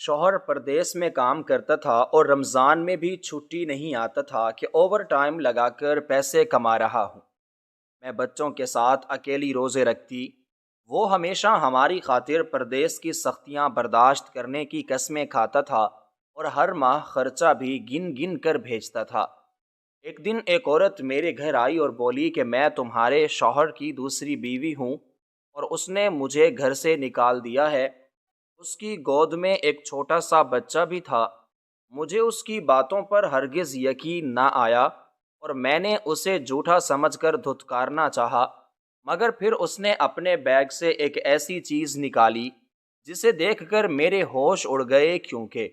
شوہر پردیس میں کام کرتا تھا اور رمضان میں بھی چھٹی نہیں آتا تھا کہ اوور ٹائم لگا کر پیسے کما رہا ہوں۔ میں بچوں کے ساتھ اکیلی روزے رکھتی، وہ ہمیشہ ہماری خاطر پردیس کی سختیاں برداشت کرنے کی قسمیں کھاتا تھا اور ہر ماہ خرچہ بھی گن گن کر بھیجتا تھا۔ ایک دن ایک عورت میرے گھر آئی اور بولی کہ میں تمہارے شوہر کی دوسری بیوی ہوں اور اس نے مجھے گھر سے نکال دیا ہے۔ اس کی گود میں ایک چھوٹا سا بچہ بھی تھا۔ مجھے اس کی باتوں پر ہرگز یقین نہ آیا اور میں نے اسے جھوٹا سمجھ کر دھتکارنا چاہا، مگر پھر اس نے اپنے بیگ سے ایک ایسی چیز نکالی جسے دیکھ کر میرے ہوش اڑ گئے، کیونکہ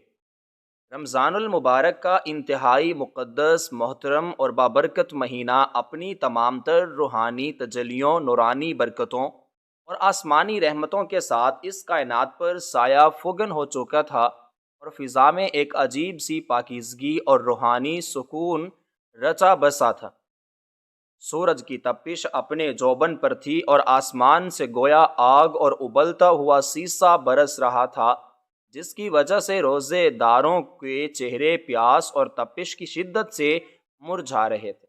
رمضان المبارک کا انتہائی مقدس، محترم اور بابرکت مہینہ اپنی تمام تر روحانی تجلیوں، نورانی برکتوں اور آسمانی رحمتوں کے ساتھ اس کائنات پر سایہ فگن ہو چکا تھا، اور فضا میں ایک عجیب سی پاکیزگی اور روحانی سکون رچا بسا تھا۔ سورج کی تپش اپنے جوبن پر تھی اور آسمان سے گویا آگ اور ابلتا ہوا سیسا برس رہا تھا، جس کی وجہ سے روزے داروں کے چہرے پیاس اور تپش کی شدت سے مرجھا رہے تھے،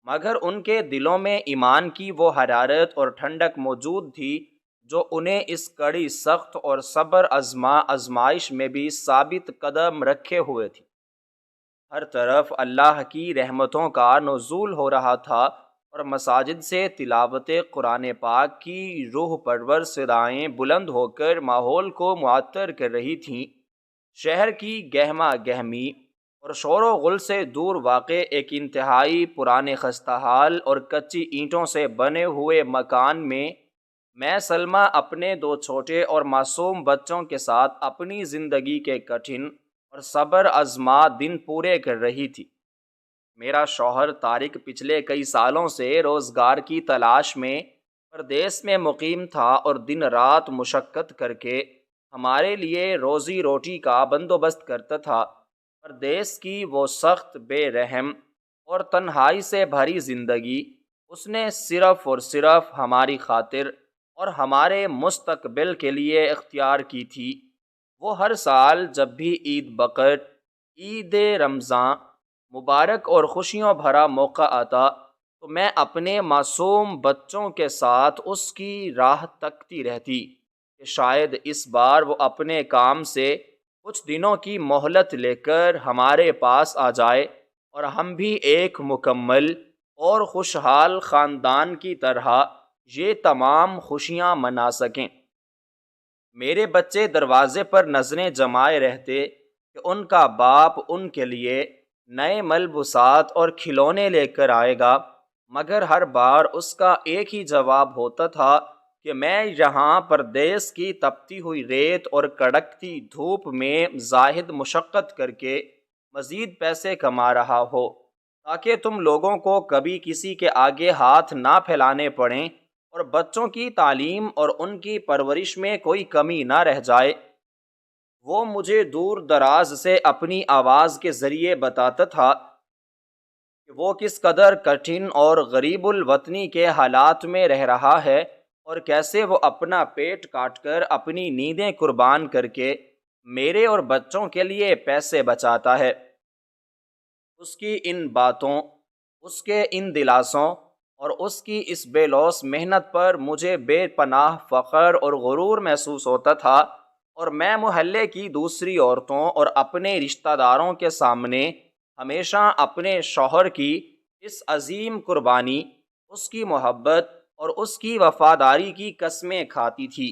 مگر ان کے دلوں میں ایمان کی وہ حرارت اور ٹھنڈک موجود تھی جو انہیں اس کڑی سخت اور صبر آزمائش میں بھی ثابت قدم رکھے ہوئے تھی۔ ہر طرف اللہ کی رحمتوں کا نزول ہو رہا تھا اور مساجد سے تلاوت قرآن پاک کی روح پرور صدائیں بلند ہو کر ماحول کو معطر کر رہی تھیں۔ شہر کی گہما گہمی اور شور و غل سے دور واقع ایک انتہائی پرانے خستہ حال اور کچی اینٹوں سے بنے ہوئے مکان میں سلمیٰ اپنے دو چھوٹے اور معصوم بچوں کے ساتھ اپنی زندگی کے کٹھن اور صبر آزما دن پورے کر رہی تھی۔ میرا شوہر طارق پچھلے کئی سالوں سے روزگار کی تلاش میں پردیس میں مقیم تھا اور دن رات مشقت کر کے ہمارے لیے روزی روٹی کا بندوبست کرتا تھا۔ پردیس کی وہ سخت، بے رحم اور تنہائی سے بھری زندگی اس نے صرف اور صرف ہماری خاطر اور ہمارے مستقبل کے لیے اختیار کی تھی۔ وہ ہر سال جب بھی عید بقر، عید رمضان مبارک اور خوشیوں بھرا موقع آتا تو میں اپنے معصوم بچوں کے ساتھ اس کی راہ تکتی رہتی کہ شاید اس بار وہ اپنے کام سے کچھ دنوں کی مہلت لے کر ہمارے پاس آ جائے اور ہم بھی ایک مکمل اور خوشحال خاندان کی طرح یہ تمام خوشیاں منا سکیں۔ میرے بچے دروازے پر نظریں جمائے رہتے کہ ان کا باپ ان کے لیے نئے ملبوسات اور کھلونے لے کر آئے گا، مگر ہر بار اس کا ایک ہی جواب ہوتا تھا کہ میں یہاں پردیس کی تپتی ہوئی ریت اور کڑکتی دھوپ میں زاہد مشقت کر کے مزید پیسے کما رہا ہو تاکہ تم لوگوں کو کبھی کسی کے آگے ہاتھ نہ پھیلانے پڑیں اور بچوں کی تعلیم اور ان کی پرورش میں کوئی کمی نہ رہ جائے۔ وہ مجھے دور دراز سے اپنی آواز کے ذریعے بتاتا تھا کہ وہ کس قدر کٹھن اور غریب الوطنی کے حالات میں رہ رہا ہے اور کیسے وہ اپنا پیٹ کاٹ کر اپنی نیندیں قربان کر کے میرے اور بچوں کے لیے پیسے بچاتا ہے۔ اس کی ان باتوں، اس کے ان دلاسوں اور اس کی اس بے لوث محنت پر مجھے بے پناہ فخر اور غرور محسوس ہوتا تھا، اور میں محلے کی دوسری عورتوں اور اپنے رشتہ داروں کے سامنے ہمیشہ اپنے شوہر کی اس عظیم قربانی، اس کی محبت اور اس کی وفاداری کی قسمیں کھاتی تھی۔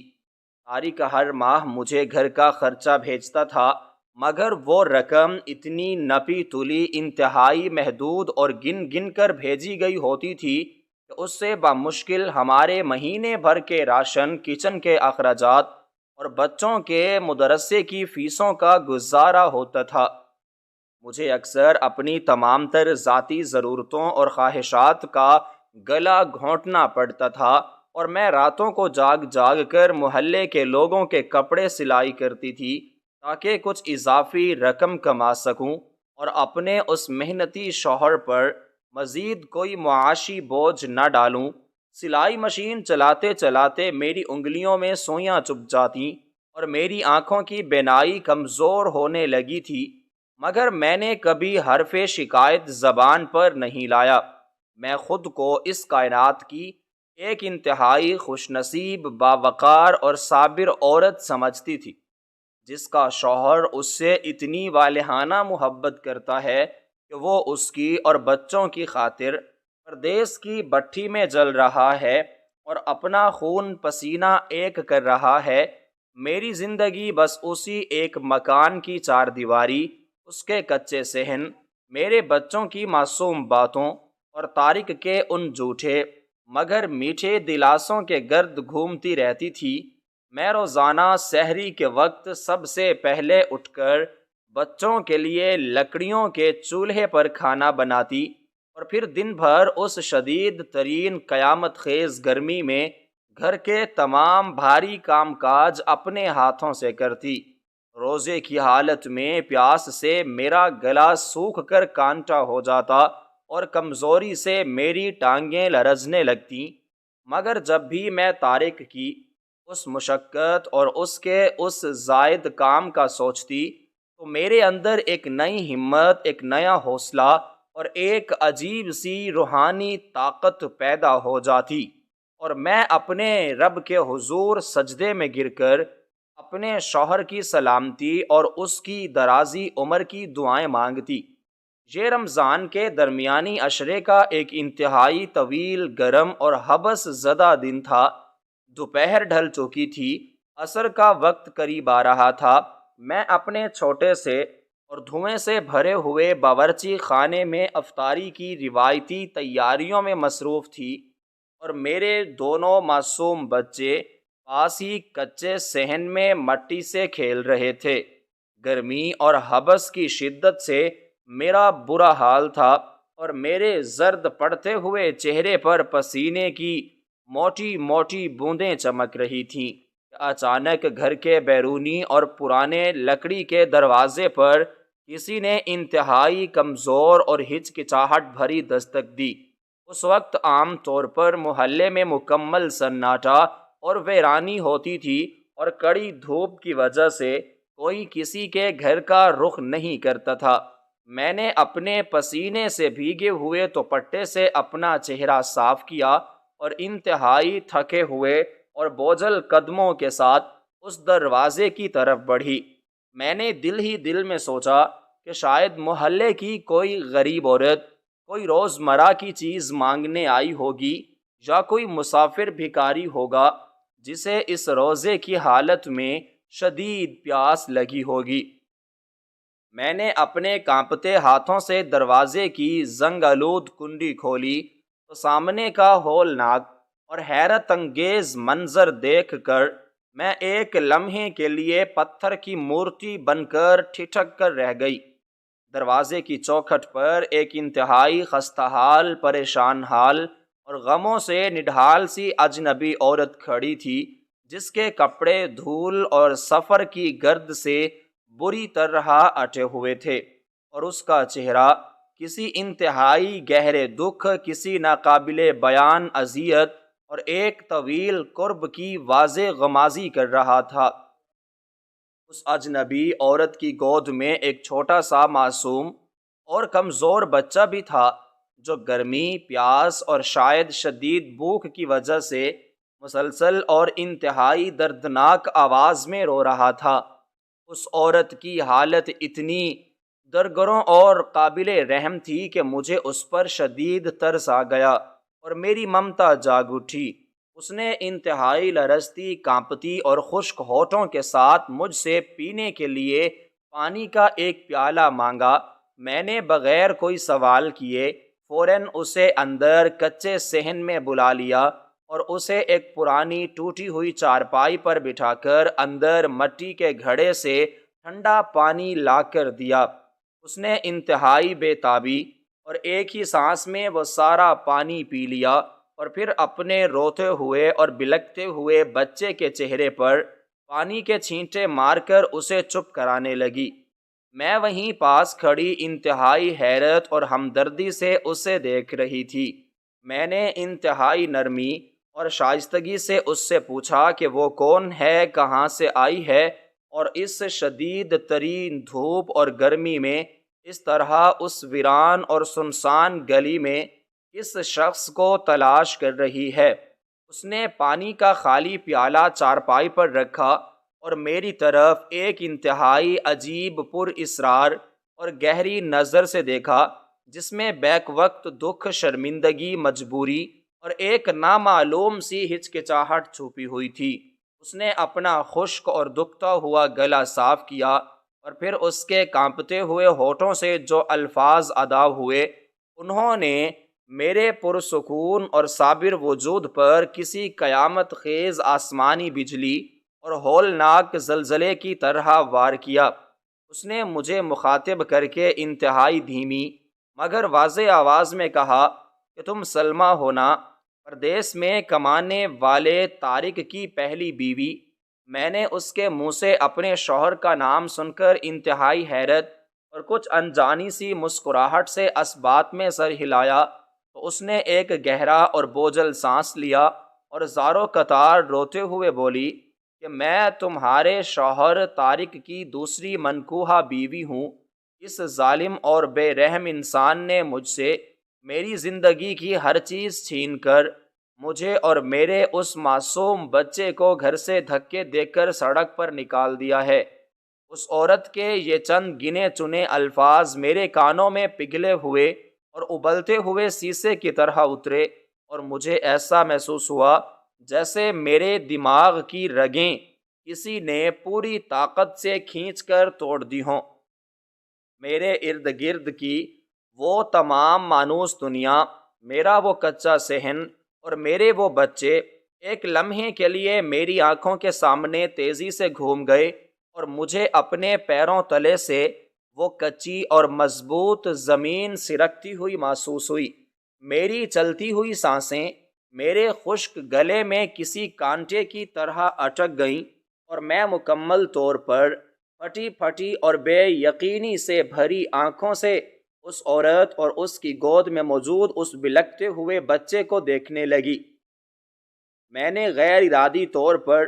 طارق ہر ماہ مجھے گھر کا خرچہ بھیجتا تھا، مگر وہ رقم اتنی نپی تلی، انتہائی محدود اور گن گن کر بھیجی گئی ہوتی تھی کہ اس سے بمشکل ہمارے مہینے بھر کے راشن، کچن کے اخراجات اور بچوں کے مدرسے کی فیسوں کا گزارا ہوتا تھا۔ مجھے اکثر اپنی تمام تر ذاتی ضرورتوں اور خواہشات کا گلا گھونٹنا پڑتا تھا، اور میں راتوں کو جاگ جاگ کر محلے کے لوگوں کے کپڑے سلائی کرتی تھی تاکہ کچھ اضافی رقم کما سکوں اور اپنے اس محنتی شوہر پر مزید کوئی معاشی بوجھ نہ ڈالوں۔ سلائی مشین چلاتے چلاتے میری انگلیوں میں سوئیاں چبھ جاتیں اور میری آنکھوں کی بینائی کمزور ہونے لگی تھی، مگر میں نے کبھی حرف شکایت زبان پر نہیں لایا۔ میں خود کو اس کائنات کی ایک انتہائی خوش نصیب، باوقار اور صابر عورت سمجھتی تھی، جس کا شوہر اس سے اتنی والہانہ محبت کرتا ہے کہ وہ اس کی اور بچوں کی خاطر پردیس کی بھٹی میں جل رہا ہے اور اپنا خون پسینہ ایک کر رہا ہے۔ میری زندگی بس اسی ایک مکان کی چار دیواری، اس کے کچے صحن، میرے بچوں کی معصوم باتوں اور طارق کے ان جھوٹے مگر میٹھے دلاسوں کے گرد گھومتی رہتی تھی۔ میں روزانہ سحری کے وقت سب سے پہلے اٹھ کر بچوں کے لیے لکڑیوں کے چولہے پر کھانا بناتی اور پھر دن بھر اس شدید ترین قیامت خیز گرمی میں گھر کے تمام بھاری کام کاج اپنے ہاتھوں سے کرتی۔ روزے کی حالت میں پیاس سے میرا گلا سوکھ کر کانٹا ہو جاتا اور کمزوری سے میری ٹانگیں لرزنے لگتیں، مگر جب بھی میں طارق کی اس مشقت اور اس کے اس زائد کام کا سوچتی تو میرے اندر ایک نئی ہمت، ایک نیا حوصلہ اور ایک عجیب سی روحانی طاقت پیدا ہو جاتی، اور میں اپنے رب کے حضور سجدے میں گر کر اپنے شوہر کی سلامتی اور اس کی درازی عمر کی دعائیں مانگتی۔ یہ رمضان کے درمیانی عشرے کا ایک انتہائی طویل، گرم اور حبس زدہ دن تھا۔ دوپہر ڈھل چکی تھی، عصر کا وقت قریب آ رہا تھا۔ میں اپنے چھوٹے سے اور دھوئیں سے بھرے ہوئے باورچی خانے میں افطاری کی روایتی تیاریوں میں مصروف تھی، اور میرے دونوں معصوم بچے پاس ہی کچے صحن میں مٹی سے کھیل رہے تھے۔ گرمی اور حبس کی شدت سے میرا برا حال تھا، اور میرے زرد پڑتے ہوئے چہرے پر پسینے کی موٹی موٹی بوندیں چمک رہی تھیں۔ اچانک گھر کے بیرونی اور پرانے لکڑی کے دروازے پر کسی نے انتہائی کمزور اور ہچکچاہٹ بھری دستک دی۔ اس وقت عام طور پر محلے میں مکمل سناٹا اور ویرانی ہوتی تھی، اور کڑی دھوپ کی وجہ سے کوئی کسی کے گھر کا رخ نہیں کرتا تھا۔ میں نے اپنے پسینے سے بھیگے ہوئے دوپٹے سے اپنا چہرہ صاف کیا اور انتہائی تھکے ہوئے اور بوجھل قدموں کے ساتھ اس دروازے کی طرف بڑھی۔ میں نے دل ہی دل میں سوچا کہ شاید محلے کی کوئی غریب عورت کوئی روزمرہ کی چیز مانگنے آئی ہوگی، یا کوئی مسافر بھکاری ہوگا جسے اس روزے کی حالت میں شدید پیاس لگی ہوگی۔ میں نے اپنے کانپتے ہاتھوں سے دروازے کی زنگ آلود کنڈی کھولی تو سامنے کا ہولناک اور حیرت انگیز منظر دیکھ کر میں ایک لمحے کے لیے پتھر کی مورتی بن کر ٹھٹک کر رہ گئی۔ دروازے کی چوکھٹ پر ایک انتہائی خستہ حال، پریشان حال اور غموں سے نڈھال سی اجنبی عورت کھڑی تھی، جس کے کپڑے دھول اور سفر کی گرد سے بری طرح اٹے ہوئے تھے، اور اس کا چہرہ کسی انتہائی گہرے دکھ، کسی ناقابل بیان اذیت اور ایک طویل قرب کی واضح غمازی کر رہا تھا۔ اس اجنبی عورت کی گود میں ایک چھوٹا سا معصوم اور کمزور بچہ بھی تھا، جو گرمی، پیاس اور شاید شدید بھوک کی وجہ سے مسلسل اور انتہائی دردناک آواز میں رو رہا تھا۔ اس عورت کی حالت اتنی درگروں اور قابل رحم تھی کہ مجھے اس پر شدید ترس آ گیا اور میری ممتا جاگ اٹھی۔ اس نے انتہائی لرزتی، کانپتی اور خشک ہونٹوں کے ساتھ مجھ سے پینے کے لیے پانی کا ایک پیالہ مانگا۔ میں نے بغیر کوئی سوال کیے فوراً اسے اندر کچے صحن میں بلا لیا اور اسے ایک پرانی ٹوٹی ہوئی چارپائی پر بٹھا کر اندر مٹی کے گھڑے سے ٹھنڈا پانی لا کر دیا۔ اس نے انتہائی بے تابی اور ایک ہی سانس میں وہ سارا پانی پی لیا، اور پھر اپنے روتے ہوئے اور بلکتے ہوئے بچے کے چہرے پر پانی کے چھینٹے مار کر اسے چپ کرانے لگی۔ میں وہیں پاس کھڑی انتہائی حیرت اور ہمدردی سے اسے دیکھ رہی تھی۔ میں نے انتہائی نرمی اور شائستگی سے اس سے پوچھا کہ وہ کون ہے، کہاں سے آئی ہے، اور اس شدید ترین دھوپ اور گرمی میں اس طرح اس ویران اور سنسان گلی میں کس شخص کو تلاش کر رہی ہے۔ اس نے پانی کا خالی پیالہ چارپائی پر رکھا اور میری طرف ایک انتہائی عجیب پر اسرار اور گہری نظر سے دیکھا، جس میں بیک وقت دکھ، شرمندگی، مجبوری اور ایک نامعلوم سی ہچکچاہٹ چھپی ہوئی تھی۔ اس نے اپنا خشک اور دکھتا ہوا گلا صاف کیا اور پھر اس کے کانپتے ہوئے ہونٹوں سے جو الفاظ ادا ہوئے، انہوں نے میرے پرسکون اور صابر وجود پر کسی قیامت خیز آسمانی بجلی اور ہولناک زلزلے کی طرح وار کیا۔ اس نے مجھے مخاطب کر کے انتہائی دھیمی مگر واضح آواز میں کہا کہ تم سلمیٰ ہو نا، پردیس میں کمانے والے طارق کی پہلی بیوی۔ میں نے اس کے منہ سے اپنے شوہر کا نام سن کر انتہائی حیرت اور کچھ انجانی سی مسکراہٹ سے اس بات میں سر ہلایا تو اس نے ایک گہرا اور بوجھل سانس لیا اور زارو قطار روتے ہوئے بولی کہ میں تمہارے شوہر طارق کی دوسری منکوحہ بیوی ہوں۔ اس ظالم اور بے رحم انسان نے مجھ سے میری زندگی کی ہر چیز چھین کر مجھے اور میرے اس معصوم بچے کو گھر سے دھکے دے کر سڑک پر نکال دیا ہے۔ اس عورت کے یہ چند گنے چنے الفاظ میرے کانوں میں پگھلے ہوئے اور ابلتے ہوئے شیشے کی طرح اترے اور مجھے ایسا محسوس ہوا جیسے میرے دماغ کی رگیں کسی نے پوری طاقت سے کھینچ کر توڑ دی ہوں۔ میرے ارد گرد کی وہ تمام مانوس دنیا، میرا وہ کچا صحن اور میرے وہ بچے ایک لمحے کے لیے میری آنکھوں کے سامنے تیزی سے گھوم گئے اور مجھے اپنے پیروں تلے سے وہ کچی اور مضبوط زمین سرکتی ہوئی محسوس ہوئی۔ میری چلتی ہوئی سانسیں میرے خشک گلے میں کسی کانٹے کی طرح اٹک گئیں اور میں مکمل طور پر پھٹی پھٹی اور بے یقینی سے بھری آنکھوں سے اس عورت اور اس کی گود میں موجود اس بلکتے ہوئے بچے کو دیکھنے لگی۔ میں نے غیر ارادی طور پر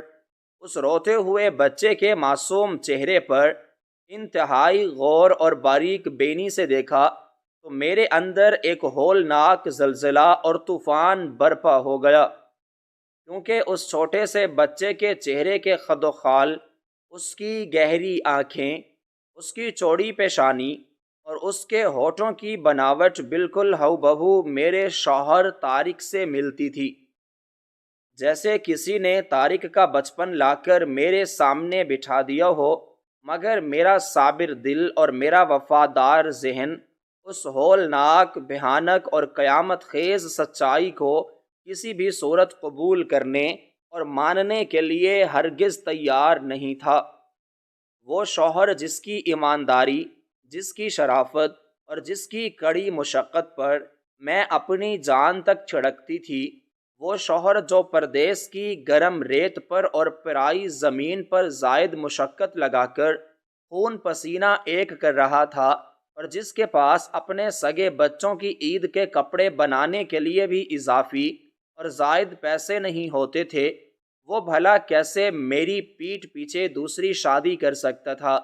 اس روتے ہوئے بچے کے معصوم چہرے پر انتہائی غور اور باریک بینی سے دیکھا تو میرے اندر ایک ہولناک زلزلہ اور طوفان برپا ہو گیا، کیونکہ اس چھوٹے سے بچے کے چہرے کے خد و خال، اس کی گہری آنکھیں، اس کی چوڑی پیشانی اور اس کے ہونٹوں کی بناوٹ بالکل ہو بہو میرے شوہر طارق سے ملتی تھی، جیسے کسی نے طارق کا بچپن لا کر میرے سامنے بٹھا دیا ہو، مگر میرا صابر دل اور میرا وفادار ذہن اس ہولناک، بھیانک اور قیامت خیز سچائی کو کسی بھی صورت قبول کرنے اور ماننے کے لیے ہرگز تیار نہیں تھا۔ وہ شوہر جس کی ایمانداری، جس کی شرافت اور جس کی کڑی مشقت پر میں اپنی جان تک چھڑکتی تھی، وہ شوہر جو پردیس کی گرم ریت پر اور پرائی زمین پر زائد مشقت لگا کر خون پسینہ ایک کر رہا تھا اور جس کے پاس اپنے سگے بچوں کی عید کے کپڑے بنانے کے لیے بھی اضافی اور زائد پیسے نہیں ہوتے تھے، وہ بھلا کیسے میری پیٹھ پیچھے دوسری شادی کر سکتا تھا؟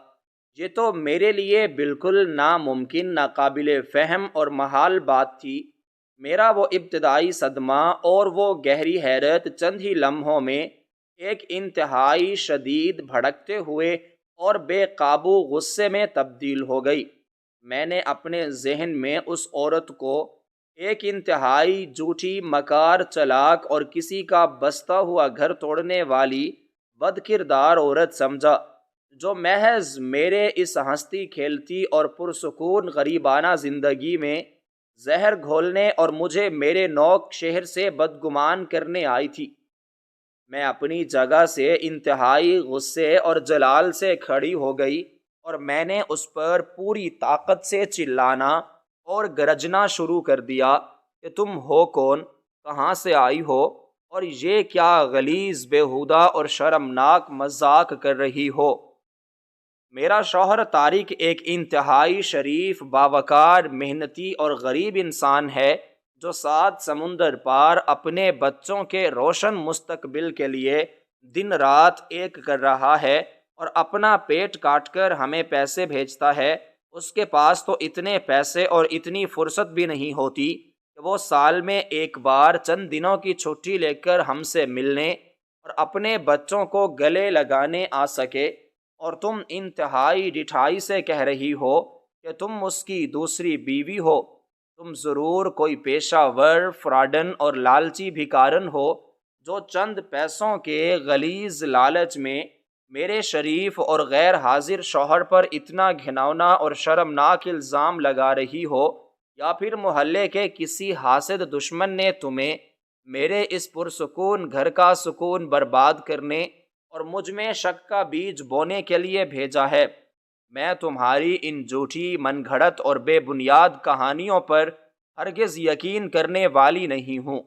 یہ تو میرے لیے بالکل ناممکن، ناقابل فہم اور محال بات تھی۔ میرا وہ ابتدائی صدمہ اور وہ گہری حیرت چند ہی لمحوں میں ایک انتہائی شدید بھڑکتے ہوئے اور بے قابو غصے میں تبدیل ہو گئی۔ میں نے اپنے ذہن میں اس عورت کو ایک انتہائی جھوٹی، مکار، چلاک اور کسی کا بستا ہوا گھر توڑنے والی بد کردار عورت سمجھا، جو محض میرے اس ہنستی کھیلتی اور پرسکون غریبانہ زندگی میں زہر گھولنے اور مجھے میرے نوک شہر سے بدگمان کرنے آئی تھی۔ میں اپنی جگہ سے انتہائی غصے اور جلال سے کھڑی ہو گئی اور میں نے اس پر پوری طاقت سے چلانا اور گرجنا شروع کر دیا کہ تم ہو کون، کہاں سے آئی ہو، اور یہ کیا غلیظ، بیہودہ اور شرمناک مذاق کر رہی ہو؟ میرا شوہر طارق ایک انتہائی شریف، باوقار، محنتی اور غریب انسان ہے جو 7 سمندر پار اپنے بچوں کے روشن مستقبل کے لیے دن رات ایک کر رہا ہے اور اپنا پیٹ کاٹ کر ہمیں پیسے بھیجتا ہے، اس کے پاس تو اتنے پیسے اور اتنی فرصت بھی نہیں ہوتی کہ وہ سال میں ایک بار چند دنوں کی چھٹی لے کر ہم سے ملنے اور اپنے بچوں کو گلے لگانے آ سکے، اور تم انتہائی ڈٹھائی سے کہہ رہی ہو کہ تم اس کی دوسری بیوی ہو۔ تم ضرور کوئی پیشہ ور فراڈن اور لالچی بھکارن ہو جو چند پیسوں کے غلیظ لالچ میں میرے شریف اور غیر حاضر شوہر پر اتنا گھناؤنا اور شرمناک الزام لگا رہی ہو، یا پھر محلے کے کسی حاسد دشمن نے تمہیں میرے اس پرسکون گھر کا سکون برباد کرنے اور مجھ میں شک کا بیج بونے کے لیے بھیجا ہے۔ میں تمہاری ان جھوٹی من گھڑت اور بے بنیاد کہانیوں پر ہرگز یقین کرنے والی نہیں ہوں۔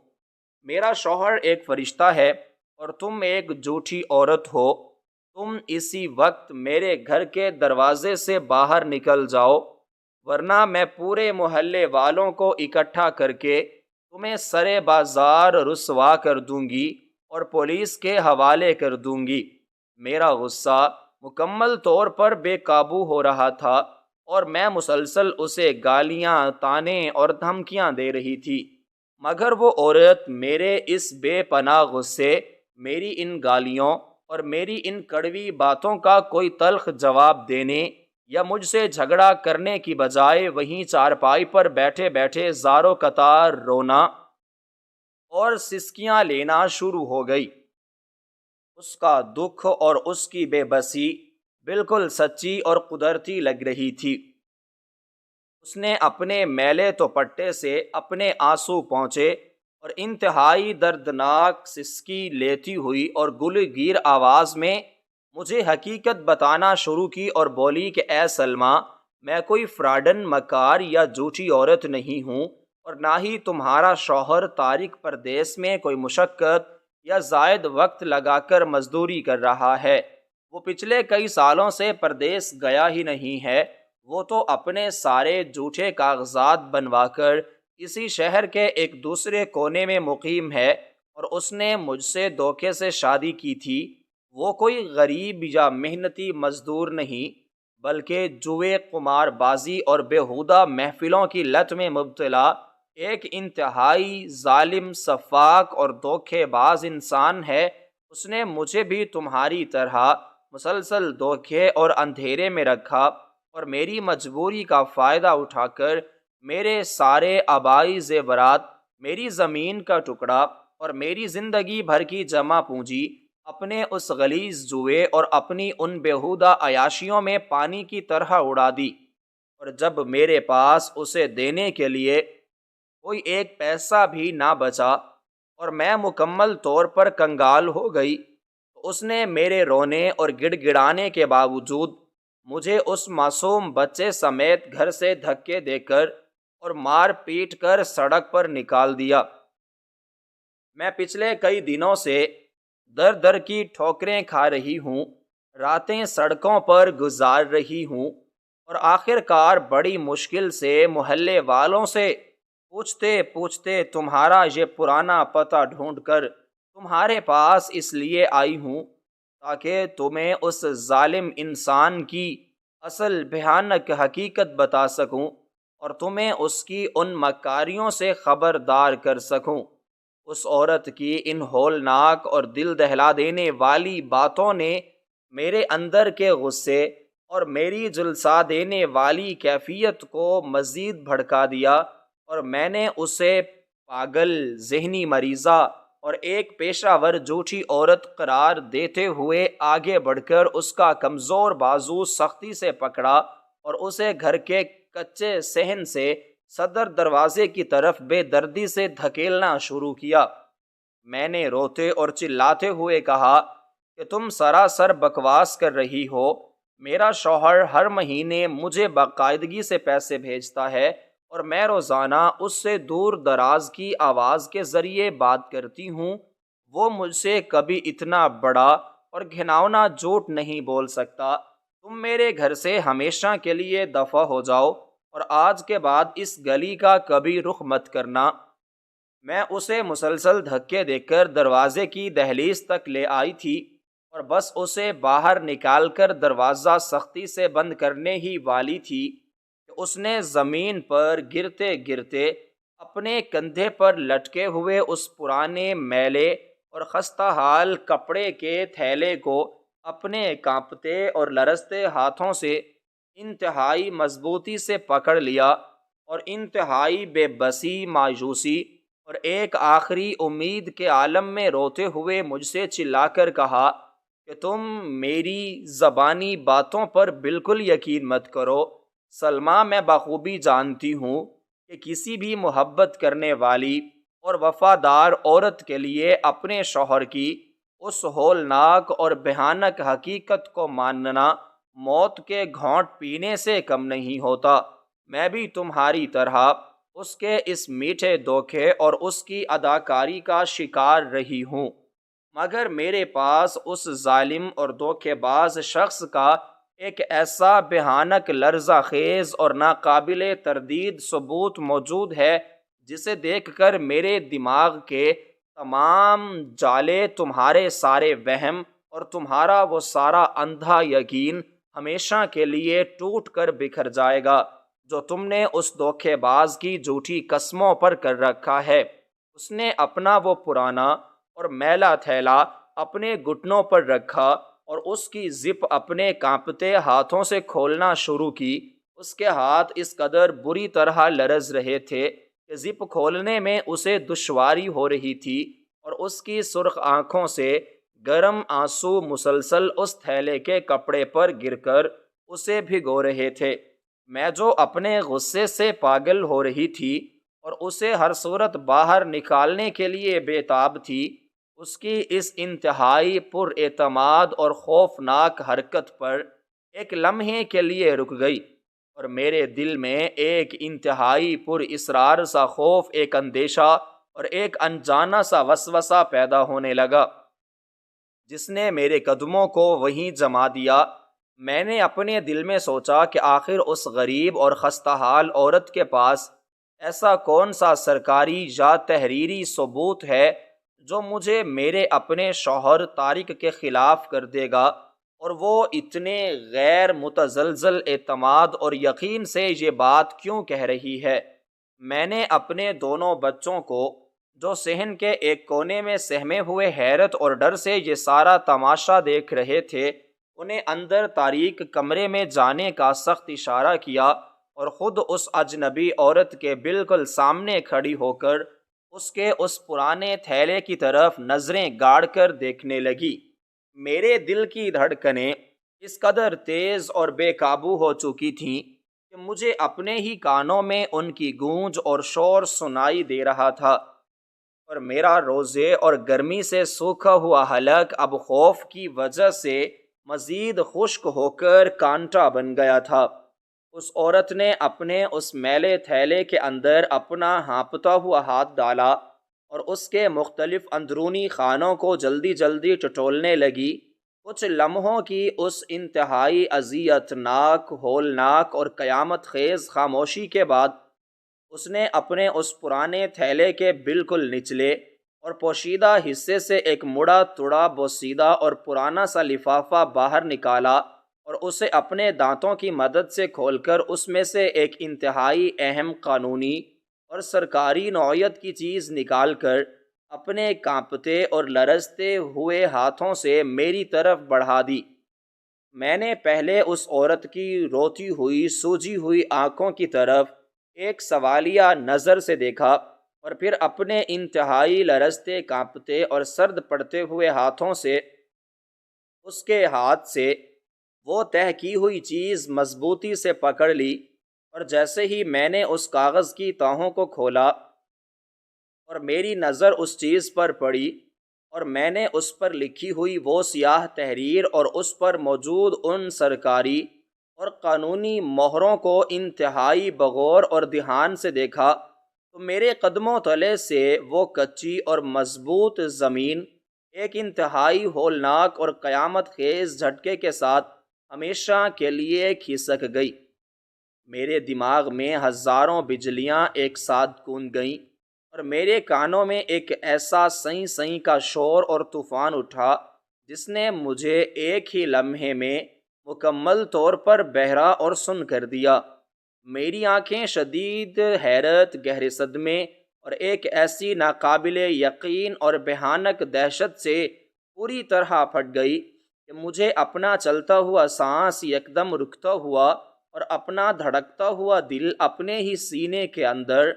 میرا شوہر ایک فرشتہ ہے اور تم ایک جھوٹی عورت ہو۔ تم اسی وقت میرے گھر کے دروازے سے باہر نکل جاؤ، ورنہ میں پورے محلے والوں کو اکٹھا کر کے تمہیں سرے بازار رسوا کر دوں گی اور پولیس کے حوالے کر دوں گی۔ میرا غصہ مکمل طور پر بے قابو ہو رہا تھا اور میں مسلسل اسے گالیاں، طعنے اور دھمکیاں دے رہی تھی، مگر وہ عورت میرے اس بے پناہ غصے، میری ان گالیوں اور میری ان کڑوی باتوں کا کوئی تلخ جواب دینے یا مجھ سے جھگڑا کرنے کی بجائے وہیں چارپائی پر بیٹھے بیٹھے زاروں قطار رونا اور سسکیاں لینا شروع ہو گئی۔ اس کا دکھ اور اس کی بے بسی بالکل سچی اور قدرتی لگ رہی تھی۔ اس نے اپنے میلے دوپٹے سے اپنے آنسو پونچھے اور انتہائی دردناک سسکی لیتی ہوئی اور گلگیر آواز میں مجھے حقیقت بتانا شروع کی اور بولی کہ اے سلمیٰ، میں کوئی فراڈن، مکار یا جھوٹی عورت نہیں ہوں، اور نہ ہی تمہارا شوہر تارک پردیس میں کوئی مشقت یا زائد وقت لگا کر مزدوری کر رہا ہے۔ وہ پچھلے کئی سالوں سے پردیس گیا ہی نہیں ہے، وہ تو اپنے سارے جھوٹے کاغذات بنوا کر اسی شہر کے ایک دوسرے کونے میں مقیم ہے، اور اس نے مجھ سے دھوکے سے شادی کی تھی۔ وہ کوئی غریب یا محنتی مزدور نہیں، بلکہ جوئے، قمار بازی اور بیہودہ محفلوں کی لت میں مبتلا ایک انتہائی ظالم، سفاک اور دھوکے باز انسان ہے۔ اس نے مجھے بھی تمہاری طرح مسلسل دھوکے اور اندھیرے میں رکھا اور میری مجبوری کا فائدہ اٹھا کر میرے سارے آبائی زیورات، میری زمین کا ٹکڑا اور میری زندگی بھر کی جمع پونجی اپنے اس غلیظ جوئے اور اپنی ان بیہودہ عیاشیوں میں پانی کی طرح اڑا دی، اور جب میرے پاس اسے دینے کے لیے کوئی ایک پیسہ بھی نہ بچا اور میں مکمل طور پر کنگال ہو گئی، تو اس نے میرے رونے اور گڑ گڑانے کے باوجود مجھے اس معصوم بچے سمیت گھر سے دھکے دے کر اور مار پیٹ کر سڑک پر نکال دیا۔ میں پچھلے کئی دنوں سے در در کی ٹھوکریں کھا رہی ہوں، راتیں سڑکوں پر گزار رہی ہوں، اور آخر کار بڑی مشکل سے محلے والوں سے پوچھتے پوچھتے تمہارا یہ پرانا پتہ ڈھونڈ کر تمہارے پاس اس لیے آئی ہوں تاکہ تمہیں اس ظالم انسان کی اصل بھیانک حقیقت بتا سکوں اور تمہیں اس کی ان مکاریوں سے خبردار کر سکوں۔ اس عورت کی ان ہولناک اور دل دہلا دینے والی باتوں نے میرے اندر کے غصے اور میری جلسا دینے والی کیفیت کو مزید بھڑکا دیا، اور میں نے اسے پاگل، ذہنی مریضہ اور ایک پیشہ ور جھوٹی عورت قرار دیتے ہوئے آگے بڑھ کر اس کا کمزور بازو سختی سے پکڑا اور اسے گھر کے کچے صحن سے صدر دروازے کی طرف بے دردی سے دھکیلنا شروع کیا۔ میں نے روتے اور چلاتے ہوئے کہا کہ تم سراسر بکواس کر رہی ہو۔ میرا شوہر ہر مہینے مجھے باقاعدگی سے پیسے بھیجتا ہے اور میں روزانہ اس سے دور دراز کی آواز کے ذریعے بات کرتی ہوں۔ وہ مجھ سے کبھی اتنا بڑا اور گھناؤنا جھوٹ نہیں بول سکتا۔ تم میرے گھر سے ہمیشہ کے لیے دفع ہو جاؤ اور آج کے بعد اس گلی کا کبھی رخ مت کرنا۔ میں اسے مسلسل دھکے دے کر دروازے کی دہلیز تک لے آئی تھی اور بس اسے باہر نکال کر دروازہ سختی سے بند کرنے ہی والی تھی کہ اس نے زمین پر گرتے گرتے اپنے کندھے پر لٹکے ہوئے اس پرانے میلے اور خستہ حال کپڑے کے تھیلے کو اپنے کانپتے اور لرزتے ہاتھوں سے انتہائی مضبوطی سے پکڑ لیا اور انتہائی بے بسی، مایوسی اور ایک آخری امید کے عالم میں روتے ہوئے مجھ سے چلا کر کہا کہ تم میری زبانی باتوں پر بالکل یقین مت کرو سلمیٰ، میں بخوبی جانتی ہوں کہ کسی بھی محبت کرنے والی اور وفادار عورت کے لیے اپنے شوہر کی اس ہولناک اور بھیانک حقیقت کو ماننا موت کے گھونٹ پینے سے کم نہیں ہوتا۔ میں بھی تمہاری طرح اس کے اس میٹھے دھوکے اور اس کی اداکاری کا شکار رہی ہوں، مگر میرے پاس اس ظالم اور دھوکے باز شخص کا ایک ایسا بھیانک لرزہ خیز اور ناقابل تردید ثبوت موجود ہے جسے دیکھ کر میرے دماغ کے تمام جالے، تمہارے سارے وہم اور تمہارا وہ سارا اندھا یقین ہمیشہ کے لیے ٹوٹ کر بکھر جائے گا جو تم نے اس دھوکے باز کی جھوٹی قسموں پر کر رکھا ہے۔ اس نے اپنا وہ پرانا اور میلا تھیلا اپنے گھٹنوں پر رکھا اور اس کی زپ اپنے کانپتے ہاتھوں سے کھولنا شروع کی۔ اس کے ہاتھ اس قدر بری طرح لرز رہے تھے کہ زپ کھولنے میں اسے دشواری ہو رہی تھی اور اس کی سرخ آنکھوں سے گرم آنسو مسلسل اس تھیلے کے کپڑے پر گر کر اسے بھگو رہے تھے۔ میں جو اپنے غصے سے پاگل ہو رہی تھی اور اسے ہر صورت باہر نکالنے کے لیے بے تاب تھی، اس کی اس انتہائی پر اعتماد اور خوفناک حرکت پر ایک لمحے کے لیے رک گئی اور میرے دل میں ایک انتہائی پر اسرار سا خوف، ایک اندیشہ اور ایک انجانا سا وسوسہ پیدا ہونے لگا جس نے میرے قدموں کو وہیں جما دیا۔ میں نے اپنے دل میں سوچا کہ آخر اس غریب اور خستہ حال عورت کے پاس ایسا کون سا سرکاری یا تحریری ثبوت ہے جو مجھے میرے اپنے شوہر طارق کے خلاف کر دے گا، اور وہ اتنے غیر متزلزل اعتماد اور یقین سے یہ بات کیوں کہہ رہی ہے۔ میں نے اپنے دونوں بچوں کو جو صحن کے ایک کونے میں سہمے ہوئے حیرت اور ڈر سے یہ سارا تماشا دیکھ رہے تھے، انہیں اندر تاریک کمرے میں جانے کا سخت اشارہ کیا اور خود اس اجنبی عورت کے بالکل سامنے کھڑی ہو کر اس کے اس پرانے تھیلے کی طرف نظریں گاڑ کر دیکھنے لگی۔ میرے دل کی دھڑکنیں اس قدر تیز اور بے قابو ہو چکی تھیں کہ مجھے اپنے ہی کانوں میں ان کی گونج اور شور سنائی دے رہا تھا، اور میرا روزے اور گرمی سے سوکھا ہوا حلق اب خوف کی وجہ سے مزید خشک ہو کر کانٹا بن گیا تھا۔ اس عورت نے اپنے اس میلے تھیلے کے اندر اپنا ہانپتا ہوا ہاتھ ڈالا اور اس کے مختلف اندرونی خانوں کو جلدی جلدی ٹٹولنے لگی۔ کچھ لمحوں کی اس انتہائی اذیت ناک، ہولناک اور قیامت خیز خاموشی کے بعد اس نے اپنے اس پرانے تھیلے کے بالکل نچلے اور پوشیدہ حصے سے ایک مڑا تڑا بوسیدہ اور پرانا سا لفافہ باہر نکالا اور اسے اپنے دانتوں کی مدد سے کھول کر اس میں سے ایک انتہائی اہم قانونی اور سرکاری نوعیت کی چیز نکال کر اپنے کانپتے اور لرزتے ہوئے ہاتھوں سے میری طرف بڑھا دی۔ میں نے پہلے اس عورت کی روتی ہوئی، سوجی ہوئی آنکھوں کی طرف ایک سوالیہ نظر سے دیکھا اور پھر اپنے انتہائی لرزتے، کانپتے اور سرد پڑتے ہوئے ہاتھوں سے اس کے ہاتھ سے وہ طے کی ہوئی چیز مضبوطی سے پکڑ لی، اور جیسے ہی میں نے اس کاغذ کی تہوں کو کھولا اور میری نظر اس چیز پر پڑی اور میں نے اس پر لکھی ہوئی وہ سیاہ تحریر اور اس پر موجود ان سرکاری اور قانونی مہروں کو انتہائی بغور اور دھیان سے دیکھا، تو میرے قدموں تلے سے وہ کچی اور مضبوط زمین ایک انتہائی ہولناک اور قیامت خیز جھٹکے کے ساتھ ہمیشہ کے لیے کھسک گئی۔ میرے دماغ میں ہزاروں بجلیاں ایک ساتھ گونج گئیں اور میرے کانوں میں ایک ایسا سیں سیں کا شور اور طوفان اٹھا جس نے مجھے ایک ہی لمحے میں مکمل طور پر بہرا اور سن کر دیا۔ میری آنکھیں شدید حیرت، گہرے صدمے اور ایک ایسی ناقابل یقین اور بھیانک دہشت سے پوری طرح پھٹ گئی کہ مجھے اپنا چلتا ہوا سانس یکدم رکتا ہوا اور اپنا دھڑکتا ہوا دل اپنے ہی سینے کے اندر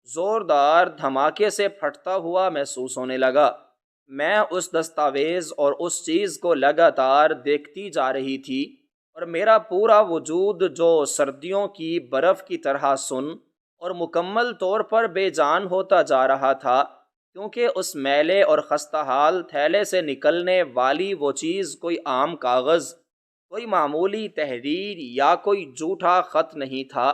زوردار دھماکے سے پھٹتا ہوا محسوس ہونے لگا۔ میں اس دستاویز اور اس چیز کو لگاتار دیکھتی جا رہی تھی، اور میرا پورا وجود جو سردیوں کی برف کی طرح سن اور مکمل طور پر بے جان ہوتا جا رہا تھا، کیونکہ اس میلے اور خستہ حال تھیلے سے نکلنے والی وہ چیز کوئی عام کاغذ، کوئی معمولی تحریر یا کوئی جھوٹا خط نہیں تھا،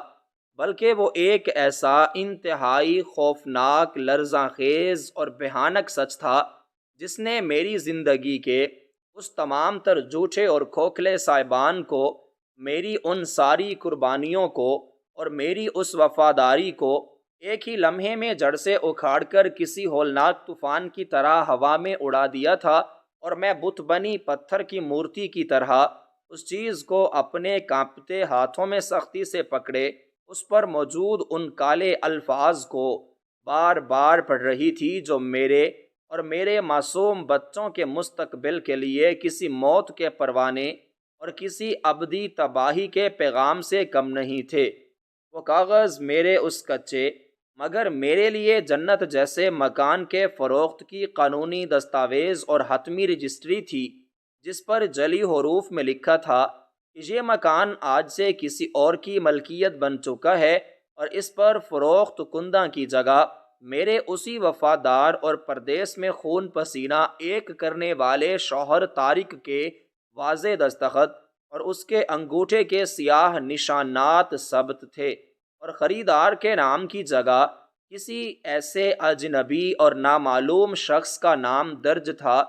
بلکہ وہ ایک ایسا انتہائی خوفناک، لرزاں خیز اور بھیانک سچ تھا جس نے میری زندگی کے اس تمام تر جھوٹے اور کھوکھلے سائبان کو، میری ان ساری قربانیوں کو اور میری اس وفاداری کو ایک ہی لمحے میں جڑ سے اکھاڑ کر کسی ہولناک طوفان کی طرح ہوا میں اڑا دیا تھا، اور میں بت بنی پتھر کی مورتی کی طرح اس چیز کو اپنے کانپتے ہاتھوں میں سختی سے پکڑے اس پر موجود ان کالے الفاظ کو بار بار پڑھ رہی تھی، جو میرے اور میرے معصوم بچوں کے مستقبل کے لیے کسی موت کے پروانے اور کسی ابدی تباہی کے پیغام سے کم نہیں تھے۔ وہ کاغذ میرے اس کچے مگر میرے لیے جنت جیسے مکان کے فروخت کی قانونی دستاویز اور حتمی رجسٹری تھی، جس پر جلی حروف میں لکھا تھا کہ یہ مکان آج سے کسی اور کی ملکیت بن چکا ہے، اور اس پر فروخت کنندہ کی جگہ میرے اسی وفادار اور پردیس میں خون پسینہ ایک کرنے والے شوہر طارق کے واضح دستخط اور اس کے انگوٹھے کے سیاہ نشانات ثبت تھے، اور خریدار کے نام کی جگہ کسی ایسے اجنبی اور نامعلوم شخص کا نام درج تھا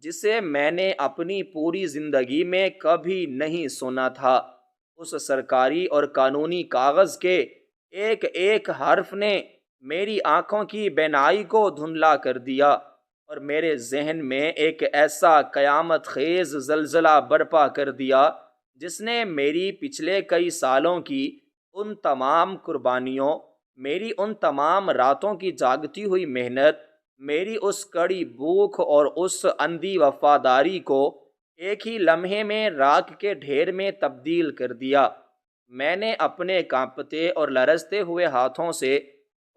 جسے میں نے اپنی پوری زندگی میں کبھی نہیں سنا تھا۔ اس سرکاری اور قانونی کاغذ کے ایک ایک حرف نے میری آنکھوں کی بینائی کو دھندلا کر دیا، اور میرے ذہن میں ایک ایسا قیامت خیز زلزلہ برپا کر دیا جس نے میری پچھلے کئی سالوں کی ان تمام قربانیوں، میری ان تمام راتوں کی جاگتی ہوئی محنت، میری اس کڑی بھوک اور اس اندھی وفاداری کو ایک ہی لمحے میں راکھ کے ڈھیر میں تبدیل کر دیا۔ میں نے اپنے کانپتے اور لرزتے ہوئے ہاتھوں سے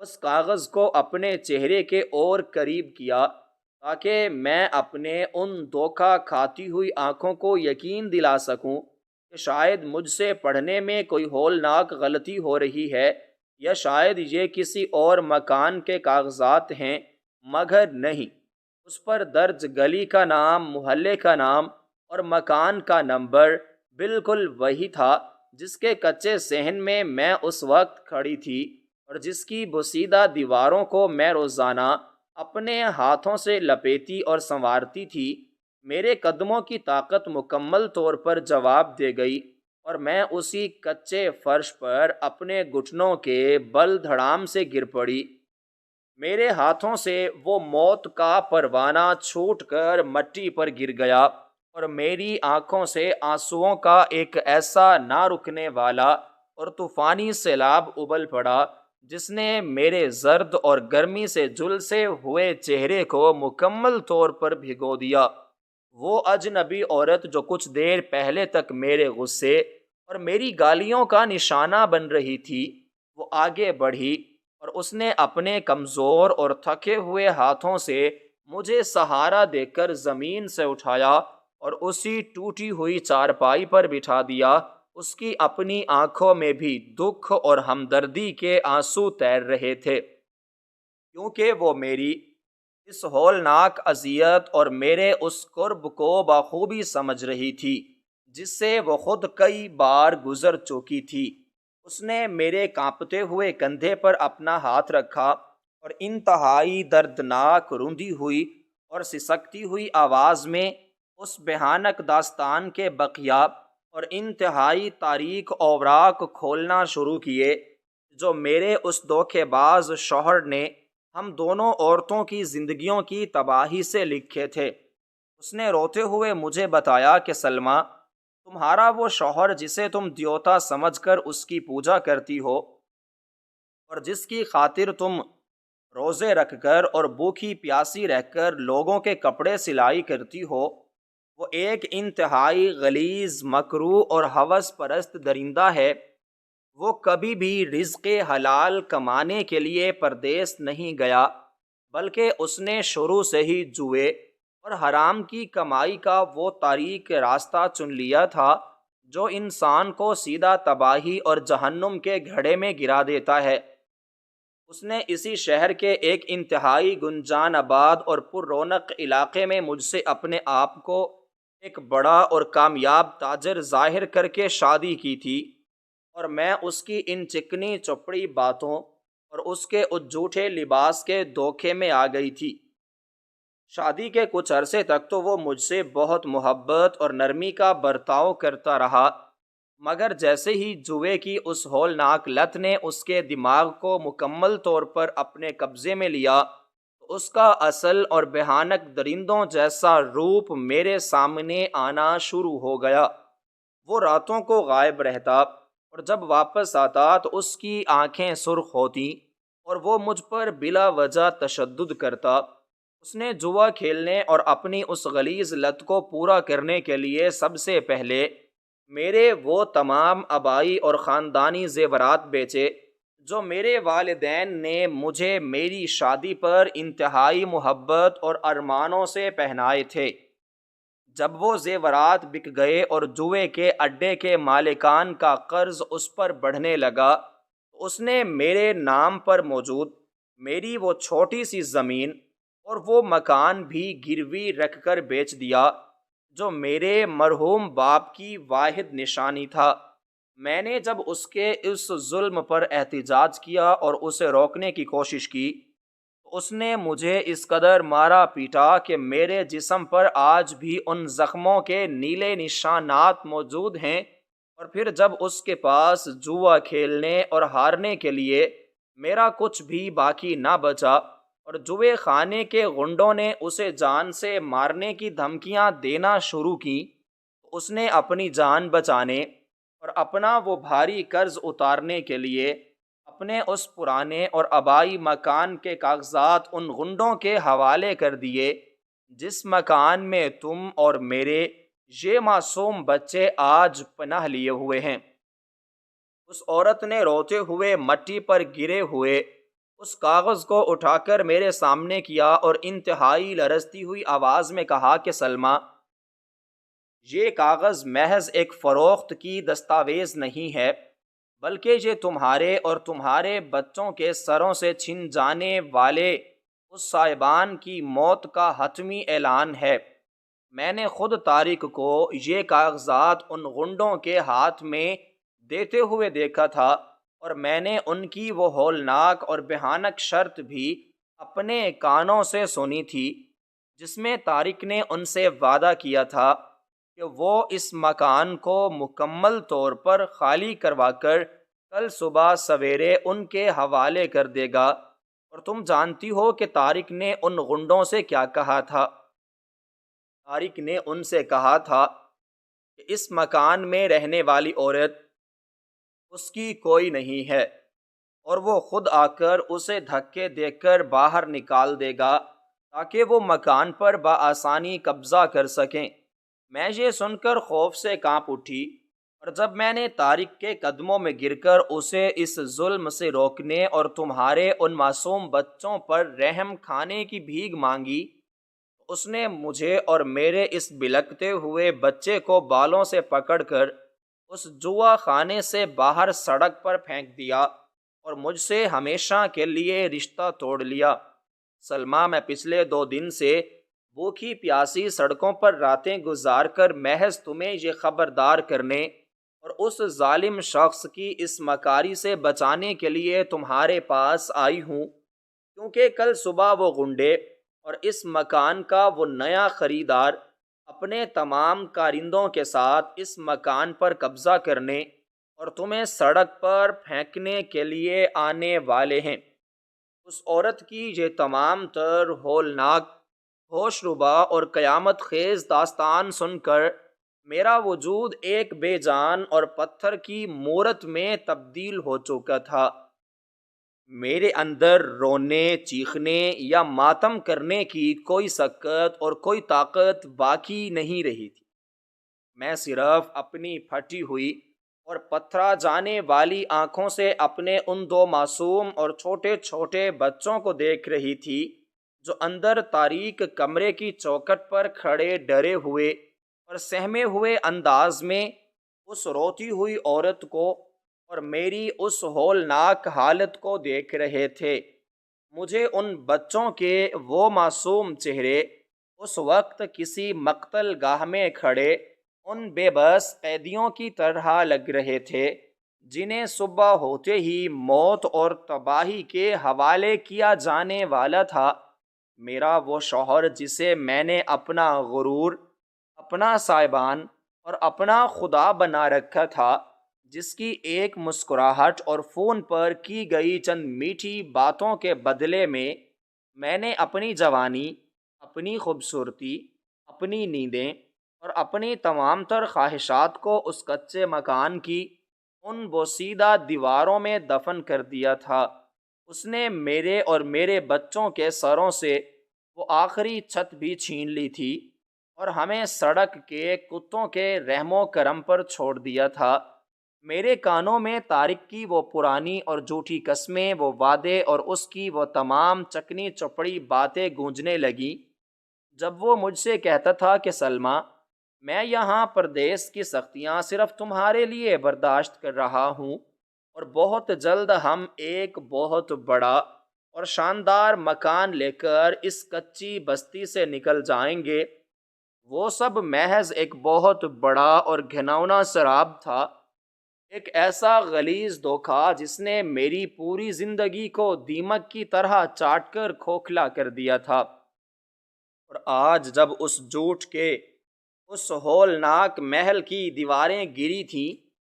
اس کاغذ کو اپنے چہرے کے اور قریب کیا تاکہ میں اپنے ان دھوکہ کھاتی ہوئی آنکھوں کو یقین دلا سکوں کہ شاید مجھ سے پڑھنے میں کوئی ہولناک غلطی ہو رہی ہے، یا شاید یہ کسی اور مکان کے کاغذات ہیں، مگر نہیں۔ اس پر درج گلی کا نام، محلے کا نام اور مکان کا نمبر بالکل وہی تھا جس کے کچے صحن میں اس وقت کھڑی تھی، اور جس کی بوسیدہ دیواروں کو میں روزانہ اپنے ہاتھوں سے لپیٹی اور سنوارتی تھی۔ میرے قدموں کی طاقت مکمل طور پر جواب دے گئی، اور میں اسی کچے فرش پر اپنے گھٹنوں کے بل دھڑام سے گر پڑی۔ میرے ہاتھوں سے وہ موت کا پروانہ چھوٹ کر مٹی پر گر گیا، اور میری آنکھوں سے آنسوؤں کا ایک ایسا نہ رکنے والا اور طوفانی سیلاب ابل پڑا جس نے میرے زرد اور گرمی سے جھلسے ہوئے چہرے کو مکمل طور پر بھگو دیا۔ وہ اجنبی عورت جو کچھ دیر پہلے تک میرے غصے اور میری گالیوں کا نشانہ بن رہی تھی، وہ آگے بڑھی، اور اس نے اپنے کمزور اور تھکے ہوئے ہاتھوں سے مجھے سہارا دے کر زمین سے اٹھایا اور اسی ٹوٹی ہوئی چارپائی پر بٹھا دیا۔ اس کی اپنی آنکھوں میں بھی دکھ اور ہمدردی کے آنسو تیر رہے تھے، کیونکہ وہ میری اس ہولناک اذیت اور میرے اس قرب کو بخوبی سمجھ رہی تھی جس سے وہ خود کئی بار گزر چکی تھی۔ اس نے میرے کانپتے ہوئے کندھے پر اپنا ہاتھ رکھا اور انتہائی دردناک روندی ہوئی اور سسکتی ہوئی آواز میں اس بھیانک داستان کے بقیہ اور انتہائی تاریک اوراق کھولنا شروع کیے جو میرے اس دھوکے باز شوہر نے ہم دونوں عورتوں کی زندگیوں کی تباہی سے لکھے تھے۔ اس نے روتے ہوئے مجھے بتایا کہ سلمیٰ، تمہارا وہ شوہر جسے تم دیوتا سمجھ کر اس کی پوجا کرتی ہو اور جس کی خاطر تم روزے رکھ کر اور بھوکی پیاسی رہ کر لوگوں کے کپڑے سلائی کرتی ہو، وہ ایک انتہائی غلیظ، مکروہ اور ہوس پرست درندہ ہے۔ وہ کبھی بھی رزق حلال کمانے کے لیے پردیس نہیں گیا، بلکہ اس نے شروع سے ہی جوئے اور حرام کی کمائی کا وہ طریق راستہ چن لیا تھا جو انسان کو سیدھا تباہی اور جہنم کے گھڑے میں گرا دیتا ہے۔ اس نے اسی شہر کے ایک انتہائی گنجان آباد اور پر رونق علاقے میں مجھ سے اپنے آپ کو ایک بڑا اور کامیاب تاجر ظاہر کر کے شادی کی تھی، اور میں اس کی ان چکنی چپڑی باتوں اور اس کے اس جھوٹے لباس کے دھوکے میں آ گئی تھی۔ شادی کے کچھ عرصے تک تو وہ مجھ سے بہت محبت اور نرمی کا برتاؤ کرتا رہا، مگر جیسے ہی جوئے کی اس ہولناک لت نے اس کے دماغ کو مکمل طور پر اپنے قبضے میں لیا تو اس کا اصل اور بھیانک درندوں جیسا روپ میرے سامنے آنا شروع ہو گیا۔ وہ راتوں کو غائب رہتا اور جب واپس آتا تو اس کی آنکھیں سرخ ہوتی اور وہ مجھ پر بلا وجہ تشدد کرتا۔ اس نے جوا کھیلنے اور اپنی اس غلیظ لت کو پورا کرنے کے لیے سب سے پہلے میرے وہ تمام آبائی اور خاندانی زیورات بیچے جو میرے والدین نے مجھے میری شادی پر انتہائی محبت اور ارمانوں سے پہنائے تھے۔ جب وہ زیورات بک گئے اور جوئے کے اڈے کے مالکان کا قرض اس پر بڑھنے لگا تو اس نے میرے نام پر موجود میری وہ چھوٹی سی زمین اور وہ مکان بھی گروی رکھ کر بیچ دیا جو میرے مرحوم باپ کی واحد نشانی تھا۔ میں نے جب اس کے اس ظلم پر احتجاج کیا اور اسے روکنے کی کوشش کی تو اس نے مجھے اس قدر مارا پیٹا کہ میرے جسم پر آج بھی ان زخموں کے نیلے نشانات موجود ہیں، اور پھر جب اس کے پاس جوا کھیلنے اور ہارنے کے لیے میرا کچھ بھی باقی نہ بچا اور جوئے خانے کے غنڈوں نے اسے جان سے مارنے کی دھمکیاں دینا شروع کی، تو اس نے اپنی جان بچانے اور اپنا وہ بھاری قرض اتارنے کے لیے اپنے اس پرانے اور آبائی مکان کے کاغذات ان غنڈوں کے حوالے کر دیے جس مکان میں تم اور میرے یہ معصوم بچے آج پناہ لیے ہوئے ہیں۔ اس عورت نے روتے ہوئے مٹی پر گرے ہوئے اس کاغذ کو اٹھا کر میرے سامنے کیا اور انتہائی لرزتی ہوئی آواز میں کہا کہ سلمیٰ، یہ کاغذ محض ایک فروخت کی دستاویز نہیں ہے، بلکہ یہ تمہارے اور تمہارے بچوں کے سروں سے چھن جانے والے اس صاحبان کی موت کا حتمی اعلان ہے۔ میں نے خود طارق کو یہ کاغذات ان غنڈوں کے ہاتھ میں دیتے ہوئے دیکھا تھا، اور میں نے ان کی وہ ہولناک اور بھیانک شرط بھی اپنے کانوں سے سنی تھی جس میں طارق نے ان سے وعدہ کیا تھا کہ وہ اس مکان کو مکمل طور پر خالی کروا کر کل صبح سویرے ان کے حوالے کر دے گا۔ اور تم جانتی ہو کہ طارق نے ان غنڈوں سے کیا کہا تھا؟ طارق نے ان سے کہا تھا کہ اس مکان میں رہنے والی عورت اس کی کوئی نہیں ہے، اور وہ خود آ کر اسے دھکے دے کر باہر نکال دے گا تاکہ وہ مکان پر بآسانی قبضہ کر سکیں۔ میں یہ سن کر خوف سے کانپ اٹھی، اور جب میں نے طارق کے قدموں میں گر کر اسے اس ظلم سے روکنے اور تمہارے ان معصوم بچوں پر رحم کھانے کی بھیک مانگی، اس نے مجھے اور میرے اس بلکتے ہوئے بچے کو بالوں سے پکڑ کر اس جوا خانے سے باہر سڑک پر پھینک دیا اور مجھ سے ہمیشہ کے لیے رشتہ توڑ لیا۔ سلمیٰ، میں پچھلے 2 دن سے بھوکی پیاسی سڑکوں پر راتیں گزار کر محض تمہیں یہ خبردار کرنے اور اس ظالم شخص کی اس مکاری سے بچانے کے لیے تمہارے پاس آئی ہوں، کیونکہ کل صبح وہ غنڈے اور اس مکان کا وہ نیا خریدار اپنے تمام کارندوں کے ساتھ اس مکان پر قبضہ کرنے اور تمہیں سڑک پر پھینکنے کے لیے آنے والے ہیں۔ اس عورت کی یہ تمام تر ہولناک، ہوش ربا اور قیامت خیز داستان سن کر میرا وجود ایک بے جان اور پتھر کی مورت میں تبدیل ہو چکا تھا۔ میرے اندر رونے، چیخنے یا ماتم کرنے کی کوئی سکت اور کوئی طاقت باقی نہیں رہی تھی۔ میں صرف اپنی پھٹی ہوئی اور پتھرا جانے والی آنکھوں سے اپنے ان دو معصوم اور چھوٹے چھوٹے بچوں کو دیکھ رہی تھی جو اندر تاریک کمرے کی چوکھٹ پر کھڑے ڈرے ہوئے اور سہمے ہوئے انداز میں اس روتی ہوئی عورت کو اور میری اس ہولناک حالت کو دیکھ رہے تھے۔ مجھے ان بچوں کے وہ معصوم چہرے اس وقت کسی مقتل گاہ میں کھڑے ان بے بس قیدیوں کی طرح لگ رہے تھے جنہیں صبح ہوتے ہی موت اور تباہی کے حوالے کیا جانے والا تھا۔ میرا وہ شوہر جسے میں نے اپنا غرور، اپنا سائبان اور اپنا خدا بنا رکھا تھا، جس کی ایک مسکراہٹ اور فون پر کی گئی چند میٹھی باتوں کے بدلے میں نے اپنی جوانی، اپنی خوبصورتی، اپنی نیندیں اور اپنی تمام تر خواہشات کو اس کچے مکان کی ان بوسیدہ دیواروں میں دفن کر دیا تھا۔ اس نے میرے اور میرے بچوں کے سروں سے وہ آخری چھت بھی چھین لی تھی اور ہمیں سڑک کے کتوں کے رحم و کرم پر چھوڑ دیا تھا۔ میرے کانوں میں طارق کی وہ پرانی اور جھوٹی قسمیں، وہ وعدے اور اس کی وہ تمام چکنی چپڑی باتیں گونجنے لگیں جب وہ مجھ سے کہتا تھا کہ سلمیٰ، میں یہاں پردیس کی سختیاں صرف تمہارے لیے برداشت کر رہا ہوں، اور بہت جلد ہم ایک بہت بڑا اور شاندار مکان لے کر اس کچی بستی سے نکل جائیں گے۔ وہ سب محض ایک بہت بڑا اور گھناؤنا سراب تھا، ایک ایسا غلیظ دھوکہ جس نے میری پوری زندگی کو دیمک کی طرح چاٹ کر کھوکھلا کر دیا تھا۔ اور آج جب اس جھوٹ کے اس ہولناک محل کی دیواریں گری تھیں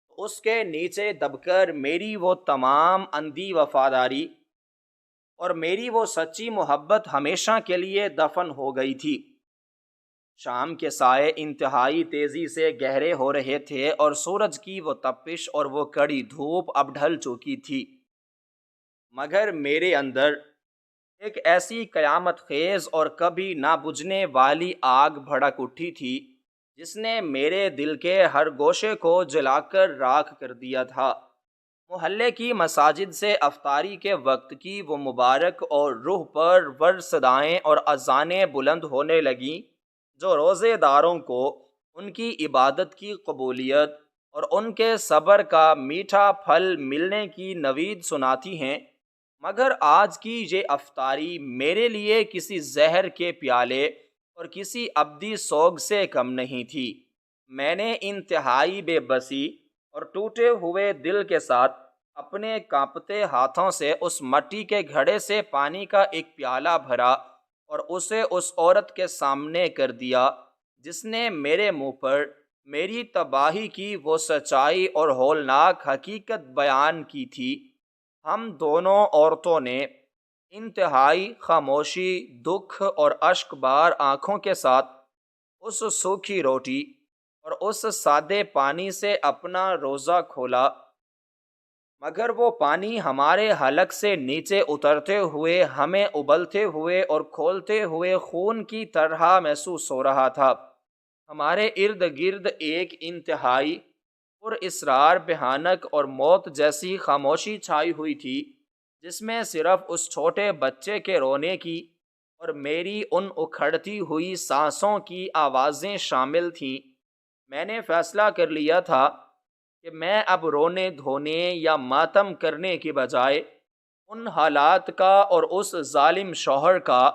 تو اس کے نیچے دب کر میری وہ تمام اندھی وفاداری اور میری وہ سچی محبت ہمیشہ کے لیے دفن ہو گئی تھی۔ شام کے سائے انتہائی تیزی سے گہرے ہو رہے تھے اور سورج کی وہ تپش اور وہ کڑی دھوپ اب ڈھل چکی تھی، مگر میرے اندر ایک ایسی قیامت خیز اور کبھی نہ بجھنے والی آگ بھڑک اٹھی تھی جس نے میرے دل کے ہر گوشے کو جلا کر راکھ کر دیا تھا۔ محلے کی مساجد سے افطاری کے وقت کی وہ مبارک اور روح پر ور صدائیں اور اذانیں بلند ہونے لگیں جو روزے داروں کو ان کی عبادت کی قبولیت اور ان کے صبر کا میٹھا پھل ملنے کی نوید سناتی ہیں، مگر آج کی یہ افطاری میرے لیے کسی زہر کے پیالے اور کسی ابدی سوگ سے کم نہیں تھی۔ میں نے انتہائی بے بسی اور ٹوٹے ہوئے دل کے ساتھ اپنے کانپتے ہاتھوں سے اس مٹی کے گھڑے سے پانی کا ایک پیالہ بھرا اور اسے اس عورت کے سامنے کر دیا جس نے میرے منہ پر میری تباہی کی وہ سچائی اور ہولناک حقیقت بیان کی تھی۔ ہم دونوں عورتوں نے انتہائی خاموشی، دکھ اور اشک بار آنکھوں کے ساتھ اس سوکھی روٹی اور اس سادے پانی سے اپنا روزہ کھولا، مگر وہ پانی ہمارے حلق سے نیچے اترتے ہوئے ہمیں ابلتے ہوئے اور کھولتے ہوئے خون کی طرح محسوس ہو رہا تھا۔ ہمارے ارد گرد ایک انتہائی پر اسرار بھیانک اور موت جیسی خاموشی چھائی ہوئی تھی جس میں صرف اس چھوٹے بچے کے رونے کی اور میری ان اکھڑتی ہوئی سانسوں کی آوازیں شامل تھیں۔ میں نے فیصلہ کر لیا تھا کہ میں اب رونے دھونے یا ماتم کرنے کی بجائے ان حالات کا اور اس ظالم شوہر کا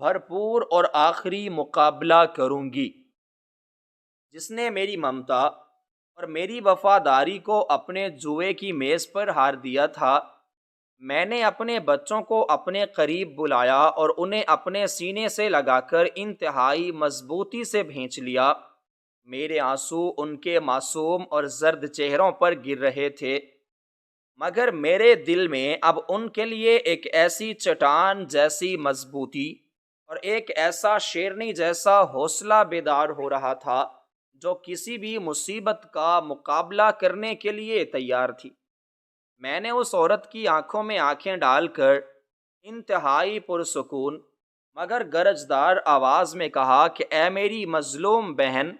بھرپور اور آخری مقابلہ کروں گی جس نے میری ممتا اور میری وفاداری کو اپنے جوئے کی میز پر ہار دیا تھا۔ میں نے اپنے بچوں کو اپنے قریب بلایا اور انہیں اپنے سینے سے لگا کر انتہائی مضبوطی سے بھینچ لیا۔ میرے آنسو ان کے معصوم اور زرد چہروں پر گر رہے تھے، مگر میرے دل میں اب ان کے لیے ایک ایسی چٹان جیسی مضبوطی اور ایک ایسا شیرنی جیسا حوصلہ بیدار ہو رہا تھا جو کسی بھی مصیبت کا مقابلہ کرنے کے لیے تیار تھی۔ میں نے اس عورت کی آنکھوں میں آنکھیں ڈال کر انتہائی پرسکون مگر گرجدار آواز میں کہا کہ اے میری مظلوم بہن،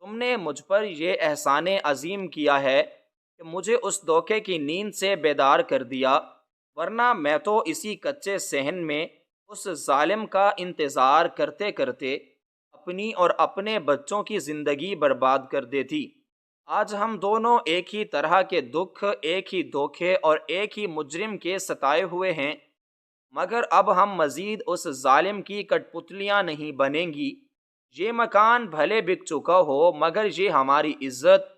تم نے مجھ پر یہ احسان عظیم کیا ہے کہ مجھے اس دھوکے کی نیند سے بیدار کر دیا، ورنہ میں تو اسی کچے صحن میں اس ظالم کا انتظار کرتے کرتے اپنی اور اپنے بچوں کی زندگی برباد کر دیتی۔ آج ہم دونوں ایک ہی طرح کے دکھ، ایک ہی دھوکے اور ایک ہی مجرم کے ستائے ہوئے ہیں، مگر اب ہم مزید اس ظالم کی کٹ پتلیاں نہیں بنیں گی۔ یہ مکان بھلے بک چکا ہو مگر یہ ہماری عزت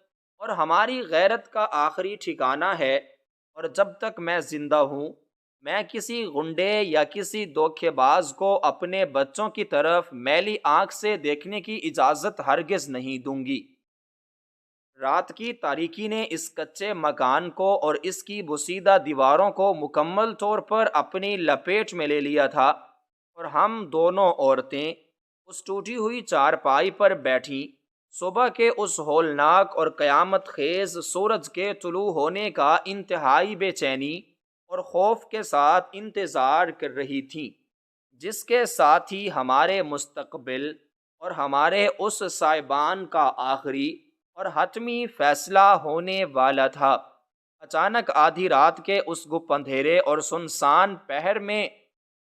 اور ہماری غیرت کا آخری ٹھکانہ ہے، اور جب تک میں زندہ ہوں میں کسی غنڈے یا کسی دھوکے باز کو اپنے بچوں کی طرف میلی آنکھ سے دیکھنے کی اجازت ہرگز نہیں دوں گی۔ رات کی تاریکی نے اس کچے مکان کو اور اس کی بوسیدہ دیواروں کو مکمل طور پر اپنی لپیٹ میں لے لیا تھا، اور ہم دونوں عورتیں اس ٹوٹی ہوئی چارپائی پر بیٹھی صبح کے اس ہولناک اور قیامت خیز سورج کے طلوع ہونے کا انتہائی بے چینی اور خوف کے ساتھ انتظار کر رہی تھیں، جس کے ساتھ ہی ہمارے مستقبل اور ہمارے اس سائبان کا آخری اور حتمی فیصلہ ہونے والا تھا۔ اچانک آدھی رات کے اس گپ اندھیرے اور سنسان پہر میں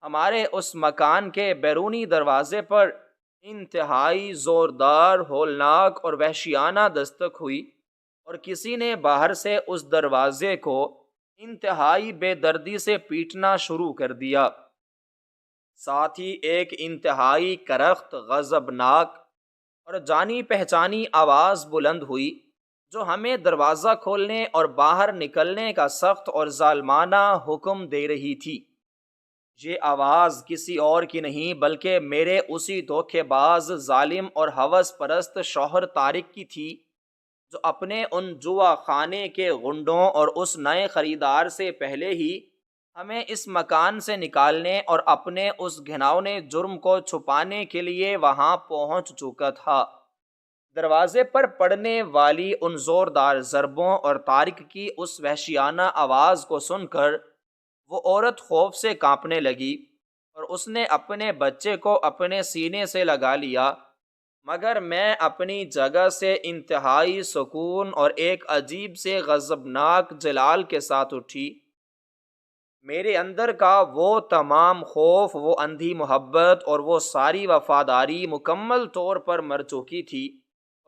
ہمارے اس مکان کے بیرونی دروازے پر انتہائی زوردار، ہولناک اور وحشیانہ دستک ہوئی، اور کسی نے باہر سے اس دروازے کو انتہائی بے دردی سے پیٹنا شروع کر دیا۔ ساتھ ہی ایک انتہائی کرخت، غضبناک اور جانی پہچانی آواز بلند ہوئی جو ہمیں دروازہ کھولنے اور باہر نکلنے کا سخت اور ظالمانہ حکم دے رہی تھی۔ یہ آواز کسی اور کی نہیں بلکہ میرے اسی دھوکے باز، ظالم اور ہوس پرست شوہر طارق کی تھی، جو اپنے ان جوا خانے کے غنڈوں اور اس نئے خریدار سے پہلے ہی ہمیں اس مکان سے نکالنے اور اپنے اس گھناؤنے جرم کو چھپانے کے لیے وہاں پہنچ چکا تھا۔ دروازے پر پڑنے والی ان زوردار ضربوں اور طارق کی اس وحشیانہ آواز کو سن کر وہ عورت خوف سے کانپنے لگی، اور اس نے اپنے بچے کو اپنے سینے سے لگا لیا، مگر میں اپنی جگہ سے انتہائی سکون اور ایک عجیب سے غضبناک جلال کے ساتھ اٹھی۔ میرے اندر کا وہ تمام خوف، وہ اندھی محبت اور وہ ساری وفاداری مکمل طور پر مر چکی تھی،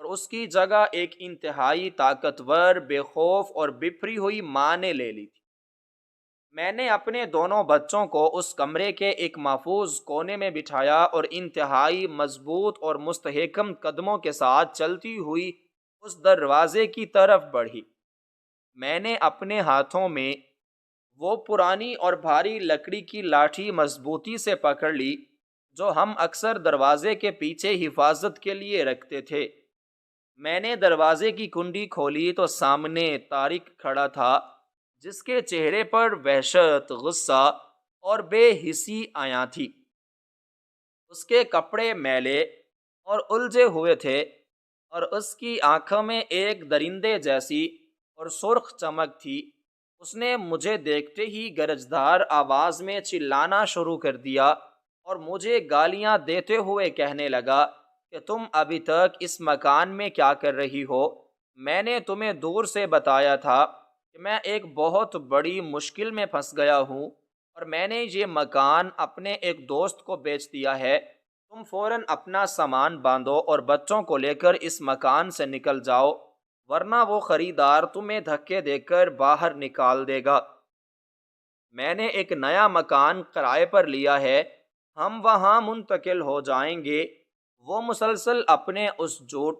اور اس کی جگہ ایک انتہائی طاقتور، بے خوف اور بپھری ہوئی ماں نے لے لی تھی۔ میں نے اپنے دونوں بچوں کو اس کمرے کے ایک محفوظ کونے میں بٹھایا اور انتہائی مضبوط اور مستحکم قدموں کے ساتھ چلتی ہوئی اس دروازے کی طرف بڑھی۔ میں نے اپنے ہاتھوں میں وہ پرانی اور بھاری لکڑی کی لاٹھی مضبوطی سے پکڑ لی جو ہم اکثر دروازے کے پیچھے حفاظت کے لیے رکھتے تھے۔ میں نے دروازے کی کنڈی کھولی تو سامنے طارق کھڑا تھا، جس کے چہرے پر وحشت، غصہ اور بے حسی آیا تھی۔ اس کے کپڑے میلے اور الجھے ہوئے تھے، اور اس کی آنکھوں میں ایک درندے جیسی اور سرخ چمک تھی۔ اس نے مجھے دیکھتے ہی گرجدار آواز میں چلانا شروع کر دیا اور مجھے گالیاں دیتے ہوئے کہنے لگا کہ تم ابھی تک اس مکان میں کیا کر رہی ہو؟ میں نے تمہیں دور سے بتایا تھا کہ میں ایک بہت بڑی مشکل میں پھنس گیا ہوں، اور میں نے یہ مکان اپنے ایک دوست کو بیچ دیا ہے۔ تم فوراً اپنا سامان باندھو اور بچوں کو لے کر اس مکان سے نکل جاؤ، ورنہ وہ خریدار تمہیں دھکے دے کر باہر نکال دے گا۔ میں نے ایک نیا مکان کرائے پر لیا ہے، ہم وہاں منتقل ہو جائیں گے۔ وہ مسلسل اپنے اس جھوٹ،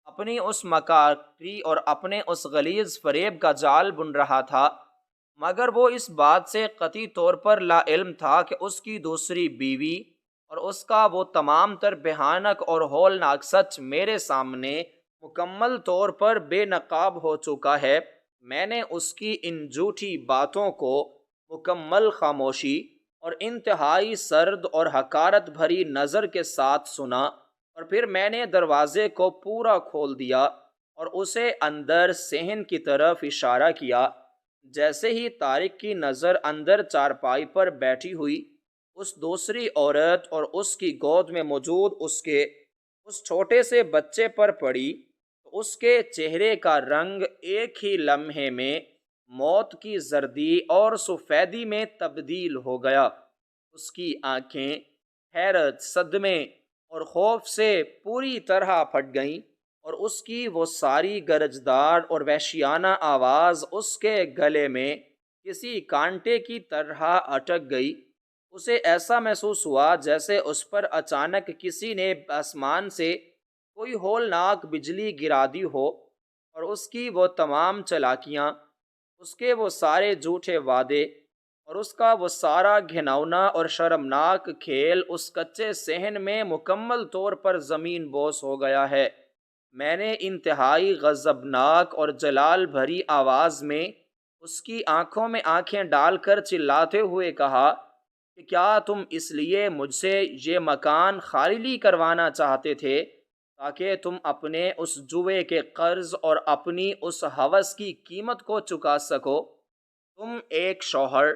اپنی اس مکاری اور اپنے اس غلیظ فریب کا جال بن رہا تھا، مگر وہ اس بات سے قطعی طور پر لا علم تھا کہ اس کی دوسری بیوی اور اس کا وہ تمام تر بھیانک اور ہولناک سچ میرے سامنے مکمل طور پر بے نقاب ہو چکا ہے، میں نے اس کی ان جھوٹی باتوں کو مکمل خاموشی اور انتہائی سرد اور حقارت بھری نظر کے ساتھ سنا، اور پھر میں نے دروازے کو پورا کھول دیا اور اسے اندر صحن کی طرف اشارہ کیا۔ جیسے ہی طارق کی نظر اندر چارپائی پر بیٹھی ہوئی اس دوسری عورت اور اس کی گود میں موجود اس چھوٹے سے بچے پر پڑی، تو اس کے چہرے کا رنگ ایک ہی لمحے میں موت کی زردی اور سفیدی میں تبدیل ہو گیا۔ اس کی آنکھیں حیرت، صدمے اور خوف سے پوری طرح پھٹ گئیں، اور اس کی وہ ساری گرجدار اور وحشیانہ آواز اس کے گلے میں کسی کانٹے کی طرح اٹک گئی۔ اسے ایسا محسوس ہوا جیسے اس پر اچانک کسی نے آسمان سے کوئی ہولناک بجلی گرا دی ہو، اور اس کی وہ تمام چالاکیاں، اس کے وہ سارے جھوٹے وعدے اور اس کا وہ سارا گھناؤنا اور شرمناک کھیل اس کچے صحن میں مکمل طور پر زمین بوس ہو گیا ہے۔ میں نے انتہائی غضبناک اور جلال بھری آواز میں اس کی آنکھوں میں آنکھیں ڈال کر چلاتے ہوئے کہا کہ کیا تم اس لیے مجھ سے یہ مکان خالی کروانا چاہتے تھے تاکہ تم اپنے اس جوے کے قرض اور اپنی اس ہوس کی قیمت کو چکا سکو؟ تم ایک شوہر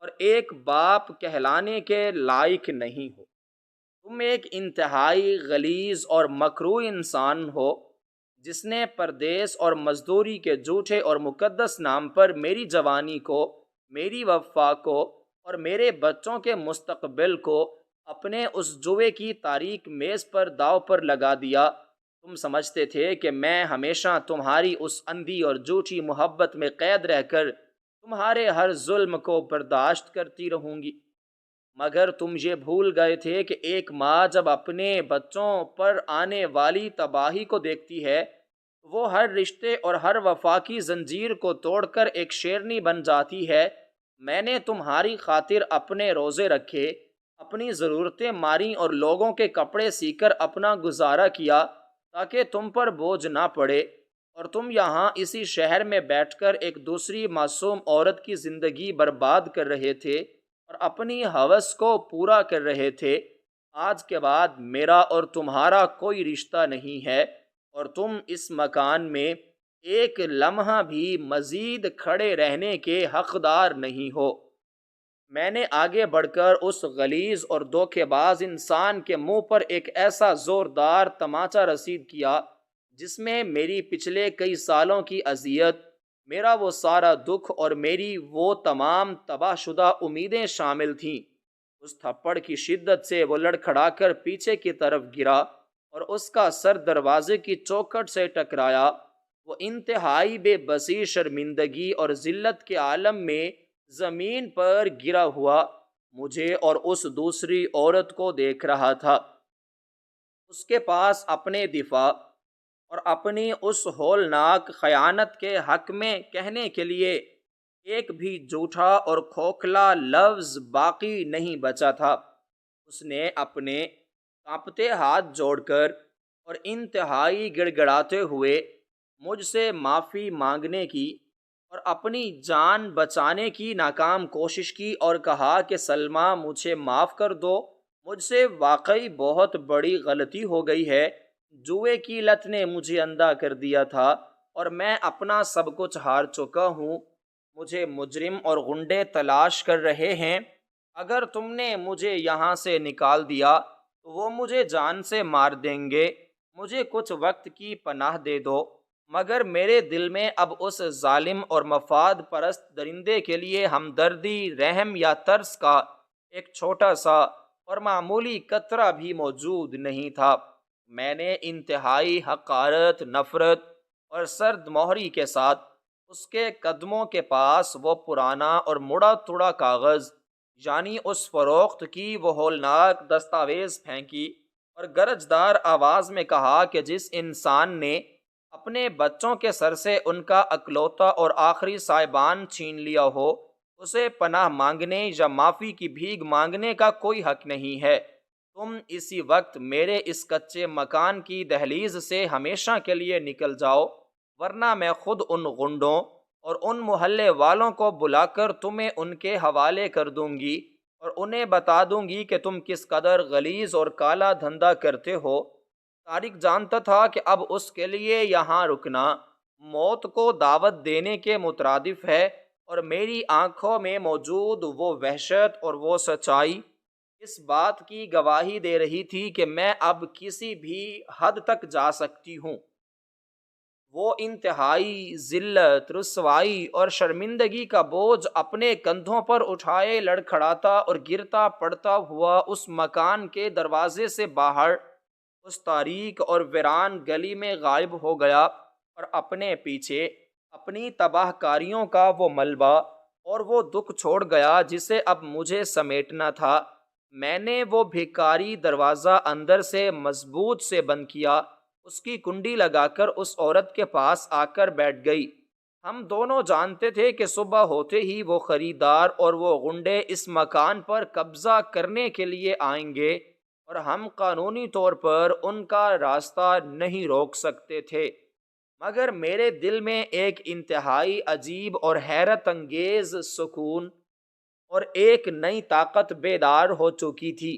اور ایک باپ کہلانے کے لائق نہیں ہو۔ تم ایک انتہائی غلیظ اور مکروہ انسان ہو جس نے پردیس اور مزدوری کے جھوٹے اور مقدس نام پر میری جوانی کو، میری وفا کو اور میرے بچوں کے مستقبل کو اپنے اس جوے کی تاریک میز پر داؤ پر لگا دیا۔ تم سمجھتے تھے کہ میں ہمیشہ تمہاری اس اندھی اور جھوٹی محبت میں قید رہ کر تمہارے ہر ظلم کو برداشت کرتی رہوں گی، مگر تم یہ بھول گئے تھے کہ ایک ماں جب اپنے بچوں پر آنے والی تباہی کو دیکھتی ہے، وہ ہر رشتے اور ہر وفا کی زنجیر کو توڑ کر ایک شیرنی بن جاتی ہے۔ میں نے تمہاری خاطر اپنے روزے رکھے، اپنی ضرورتیں ماریں اور لوگوں کے کپڑے سی کر اپنا گزارا کیا تاکہ تم پر بوجھ نہ پڑے، اور تم یہاں اسی شہر میں بیٹھ کر ایک دوسری معصوم عورت کی زندگی برباد کر رہے تھے اور اپنی ہوس کو پورا کر رہے تھے۔ آج کے بعد میرا اور تمہارا کوئی رشتہ نہیں ہے، اور تم اس مکان میں ایک لمحہ بھی مزید کھڑے رہنے کے حقدار نہیں ہو۔ میں نے آگے بڑھ کر اس غلیظ اور دھوکے باز انسان کے منہ پر ایک ایسا زوردار تماچا رسید کیا جس میں میری پچھلے کئی سالوں کی اذیت، میرا وہ سارا دکھ اور میری وہ تمام تباہ شدہ امیدیں شامل تھیں۔ اس تھپڑ کی شدت سے وہ لڑکھڑا کر پیچھے کی طرف گرا اور اس کا سر دروازے کی چوکھٹ سے ٹکرایا۔ وہ انتہائی بے بسی، شرمندگی اور ذلت کے عالم میں زمین پر گرا ہوا مجھے اور اس دوسری عورت کو دیکھ رہا تھا۔ اس کے پاس اپنے دفاع اور اپنی اس ہولناک خیانت کے حق میں کہنے کے لیے ایک بھی جھوٹا اور کھوکھلا لفظ باقی نہیں بچا تھا۔ اس نے اپنے کانپتے ہاتھ جوڑ کر اور انتہائی گڑ گڑاتے ہوئے مجھ سے معافی مانگنے کی اور اپنی جان بچانے کی ناکام کوشش کی، اور کہا کہ سلمیٰ، مجھے معاف کر دو، مجھ سے واقعی بہت بڑی غلطی ہو گئی ہے۔ جوئے کی لت نے مجھے اندھا کر دیا تھا اور میں اپنا سب کچھ ہار چکا ہوں۔ مجھے مجرم اور غنڈے تلاش کر رہے ہیں۔ اگر تم نے مجھے یہاں سے نکال دیا تو وہ مجھے جان سے مار دیں گے۔ مجھے کچھ وقت کی پناہ دے دو، مگر میرے دل میں اب اس ظالم اور مفاد پرست درندے کے لیے ہمدردی، رحم یا ترس کا ایک چھوٹا سا اور معمولی قطرہ بھی موجود نہیں تھا۔ میں نے انتہائی حقارت، نفرت اور سرد مہری کے ساتھ اس کے قدموں کے پاس وہ پرانا اور مڑا توڑا کاغذ، یعنی اس فروخت کی وہ ہولناک دستاویز پھینکی، اور گرجدار آواز میں کہا کہ جس انسان نے اپنے بچوں کے سر سے ان کا اکلوتا اور آخری سائبان چھین لیا ہو، اسے پناہ مانگنے یا معافی کی بھیک مانگنے کا کوئی حق نہیں ہے۔ تم اسی وقت میرے اس کچے مکان کی دہلیز سے ہمیشہ کے لیے نکل جاؤ، ورنہ میں خود ان غنڈوں اور ان محلے والوں کو بلا کر تمہیں ان کے حوالے کر دوں گی اور انہیں بتا دوں گی کہ تم کس قدر غلیظ اور کالا دھندا کرتے ہو۔ طارق جانتا تھا کہ اب اس کے لیے یہاں رکنا موت کو دعوت دینے کے مترادف ہے، اور میری آنکھوں میں موجود وہ وحشت اور وہ سچائی اس بات کی گواہی دے رہی تھی کہ میں اب کسی بھی حد تک جا سکتی ہوں۔ وہ انتہائی ذلت، رسوائی اور شرمندگی کا بوجھ اپنے کندھوں پر اٹھائے لڑکھڑاتا اور گرتا پڑتا ہوا اس مکان کے دروازے سے باہر اس تاریک اور ویران گلی میں غائب ہو گیا، اور اپنے پیچھے اپنی تباہ کاریوں کا وہ ملبہ اور وہ دکھ چھوڑ گیا جسے اب مجھے سمیٹنا تھا۔ میں نے وہ بھیکاری دروازہ اندر سے مضبوط سے بند کیا، اس کی کنڈی لگا کر اس عورت کے پاس آ کر بیٹھ گئی۔ ہم دونوں جانتے تھے کہ صبح ہوتے ہی وہ خریدار اور وہ غنڈے اس مکان پر قبضہ کرنے کے لیے آئیں گے، اور ہم قانونی طور پر ان کا راستہ نہیں روک سکتے تھے۔ مگر میرے دل میں ایک انتہائی عجیب اور حیرت انگیز سکون اور ایک نئی طاقت بیدار ہو چکی تھی۔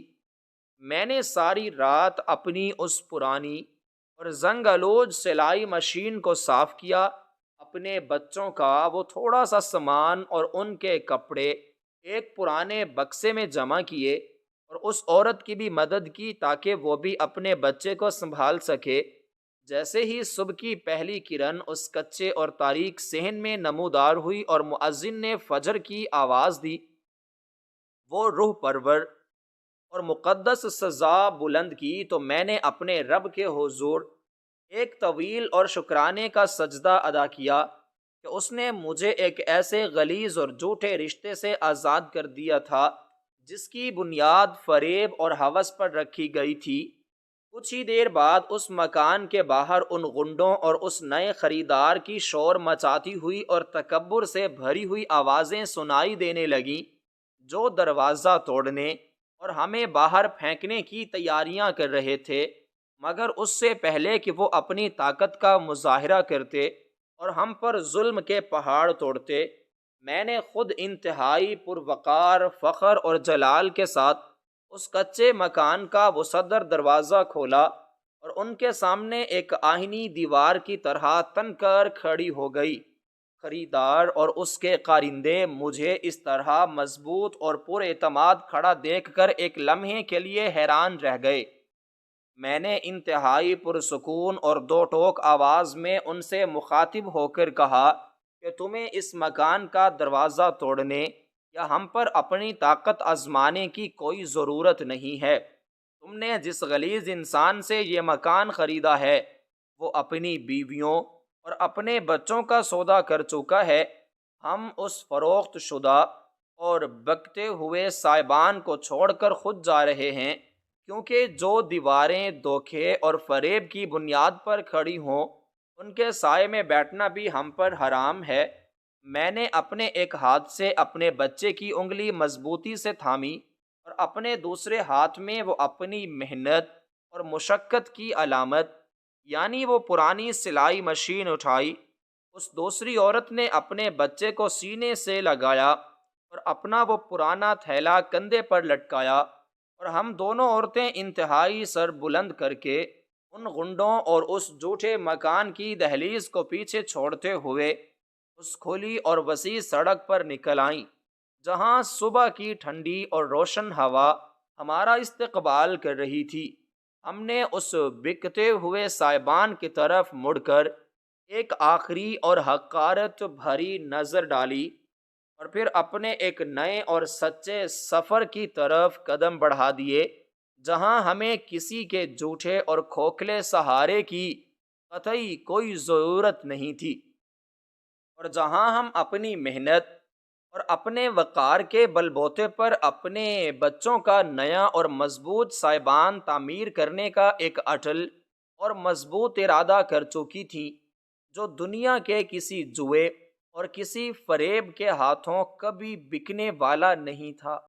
میں نے ساری رات اپنی اس پرانی اور زنگ آلود سلائی مشین کو صاف کیا، اپنے بچوں کا وہ تھوڑا سا سامان اور ان کے کپڑے ایک پرانے بکسے میں جمع کیے، اور اس عورت کی بھی مدد کی تاکہ وہ بھی اپنے بچے کو سنبھال سکے۔ جیسے ہی صبح کی پہلی کرن اس کچے اور تاریک صحن میں نمودار ہوئی اور مؤذن نے فجر کی آواز دی، وہ روح پرور اور مقدس سزا بلند کی، تو میں نے اپنے رب کے حضور ایک طویل اور شکرانے کا سجدہ ادا کیا کہ اس نے مجھے ایک ایسے غلیظ اور جھوٹے رشتے سے آزاد کر دیا تھا جس کی بنیاد فریب اور ہوس پر رکھی گئی تھی۔ کچھ ہی دیر بعد اس مکان کے باہر ان غنڈوں اور اس نئے خریدار کی شور مچاتی ہوئی اور تکبر سے بھری ہوئی آوازیں سنائی دینے لگیں، جو دروازہ توڑنے اور ہمیں باہر پھینکنے کی تیاریاں کر رہے تھے، مگر اس سے پہلے کہ وہ اپنی طاقت کا مظاہرہ کرتے اور ہم پر ظلم کے پہاڑ توڑتے، میں نے خود انتہائی پروقار فخر اور جلال کے ساتھ اس کچے مکان کا وہ صدر دروازہ کھولا، اور ان کے سامنے ایک آہنی دیوار کی طرح تن کر کھڑی ہو گئی۔ خریدار اور اس کے کارندے مجھے اس طرح مضبوط اور پر اعتماد کھڑا دیکھ کر ایک لمحے کے لیے حیران رہ گئے۔ میں نے انتہائی پرسکون اور دو ٹوک آواز میں ان سے مخاطب ہو کر کہا کہ تمہیں اس مکان کا دروازہ توڑنے یا ہم پر اپنی طاقت آزمانے کی کوئی ضرورت نہیں ہے۔ تم نے جس غلیظ انسان سے یہ مکان خریدا ہے وہ اپنی بیویوں اور اپنے بچوں کا سودا کر چکا ہے۔ ہم اس فروخت شدہ اور بکتے ہوئے سائبان کو چھوڑ کر خود جا رہے ہیں، کیونکہ جو دیواریں دھوکے اور فریب کی بنیاد پر کھڑی ہوں ان کے سائے میں بیٹھنا بھی ہم پر حرام ہے۔ میں نے اپنے ایک ہاتھ سے اپنے بچے کی انگلی مضبوطی سے تھامی، اور اپنے دوسرے ہاتھ میں وہ اپنی محنت اور مشقت کی علامت یعنی وہ پرانی سلائی مشین اٹھائی۔ اس دوسری عورت نے اپنے بچے کو سینے سے لگایا اور اپنا وہ پرانا تھیلا کندھے پر لٹکایا، اور ہم دونوں عورتیں انتہائی سر بلند کر کے ان غنڈوں اور اس جھوٹے مکان کی دہلیز کو پیچھے چھوڑتے ہوئے اس کھلی اور وسیع سڑک پر نکل آئیں، جہاں صبح کی ٹھنڈی اور روشن ہوا ہمارا استقبال کر رہی تھی۔ ہم نے اس بکتے ہوئے سائبان کی طرف مڑ کر ایک آخری اور حقارت بھری نظر ڈالی، اور پھر اپنے ایک نئے اور سچے سفر کی طرف قدم بڑھا دیے، جہاں ہمیں کسی کے جھوٹے اور کھوکھلے سہارے کی قطعی کوئی ضرورت نہیں تھی، اور جہاں ہم اپنی محنت اور اپنے وقار کے بل بوتے پر اپنے بچوں کا نیا اور مضبوط سائبان تعمیر کرنے کا ایک اٹل اور مضبوط ارادہ کر چکی تھی، جو دنیا کے کسی جوئے اور کسی فریب کے ہاتھوں کبھی بکنے والا نہیں تھا۔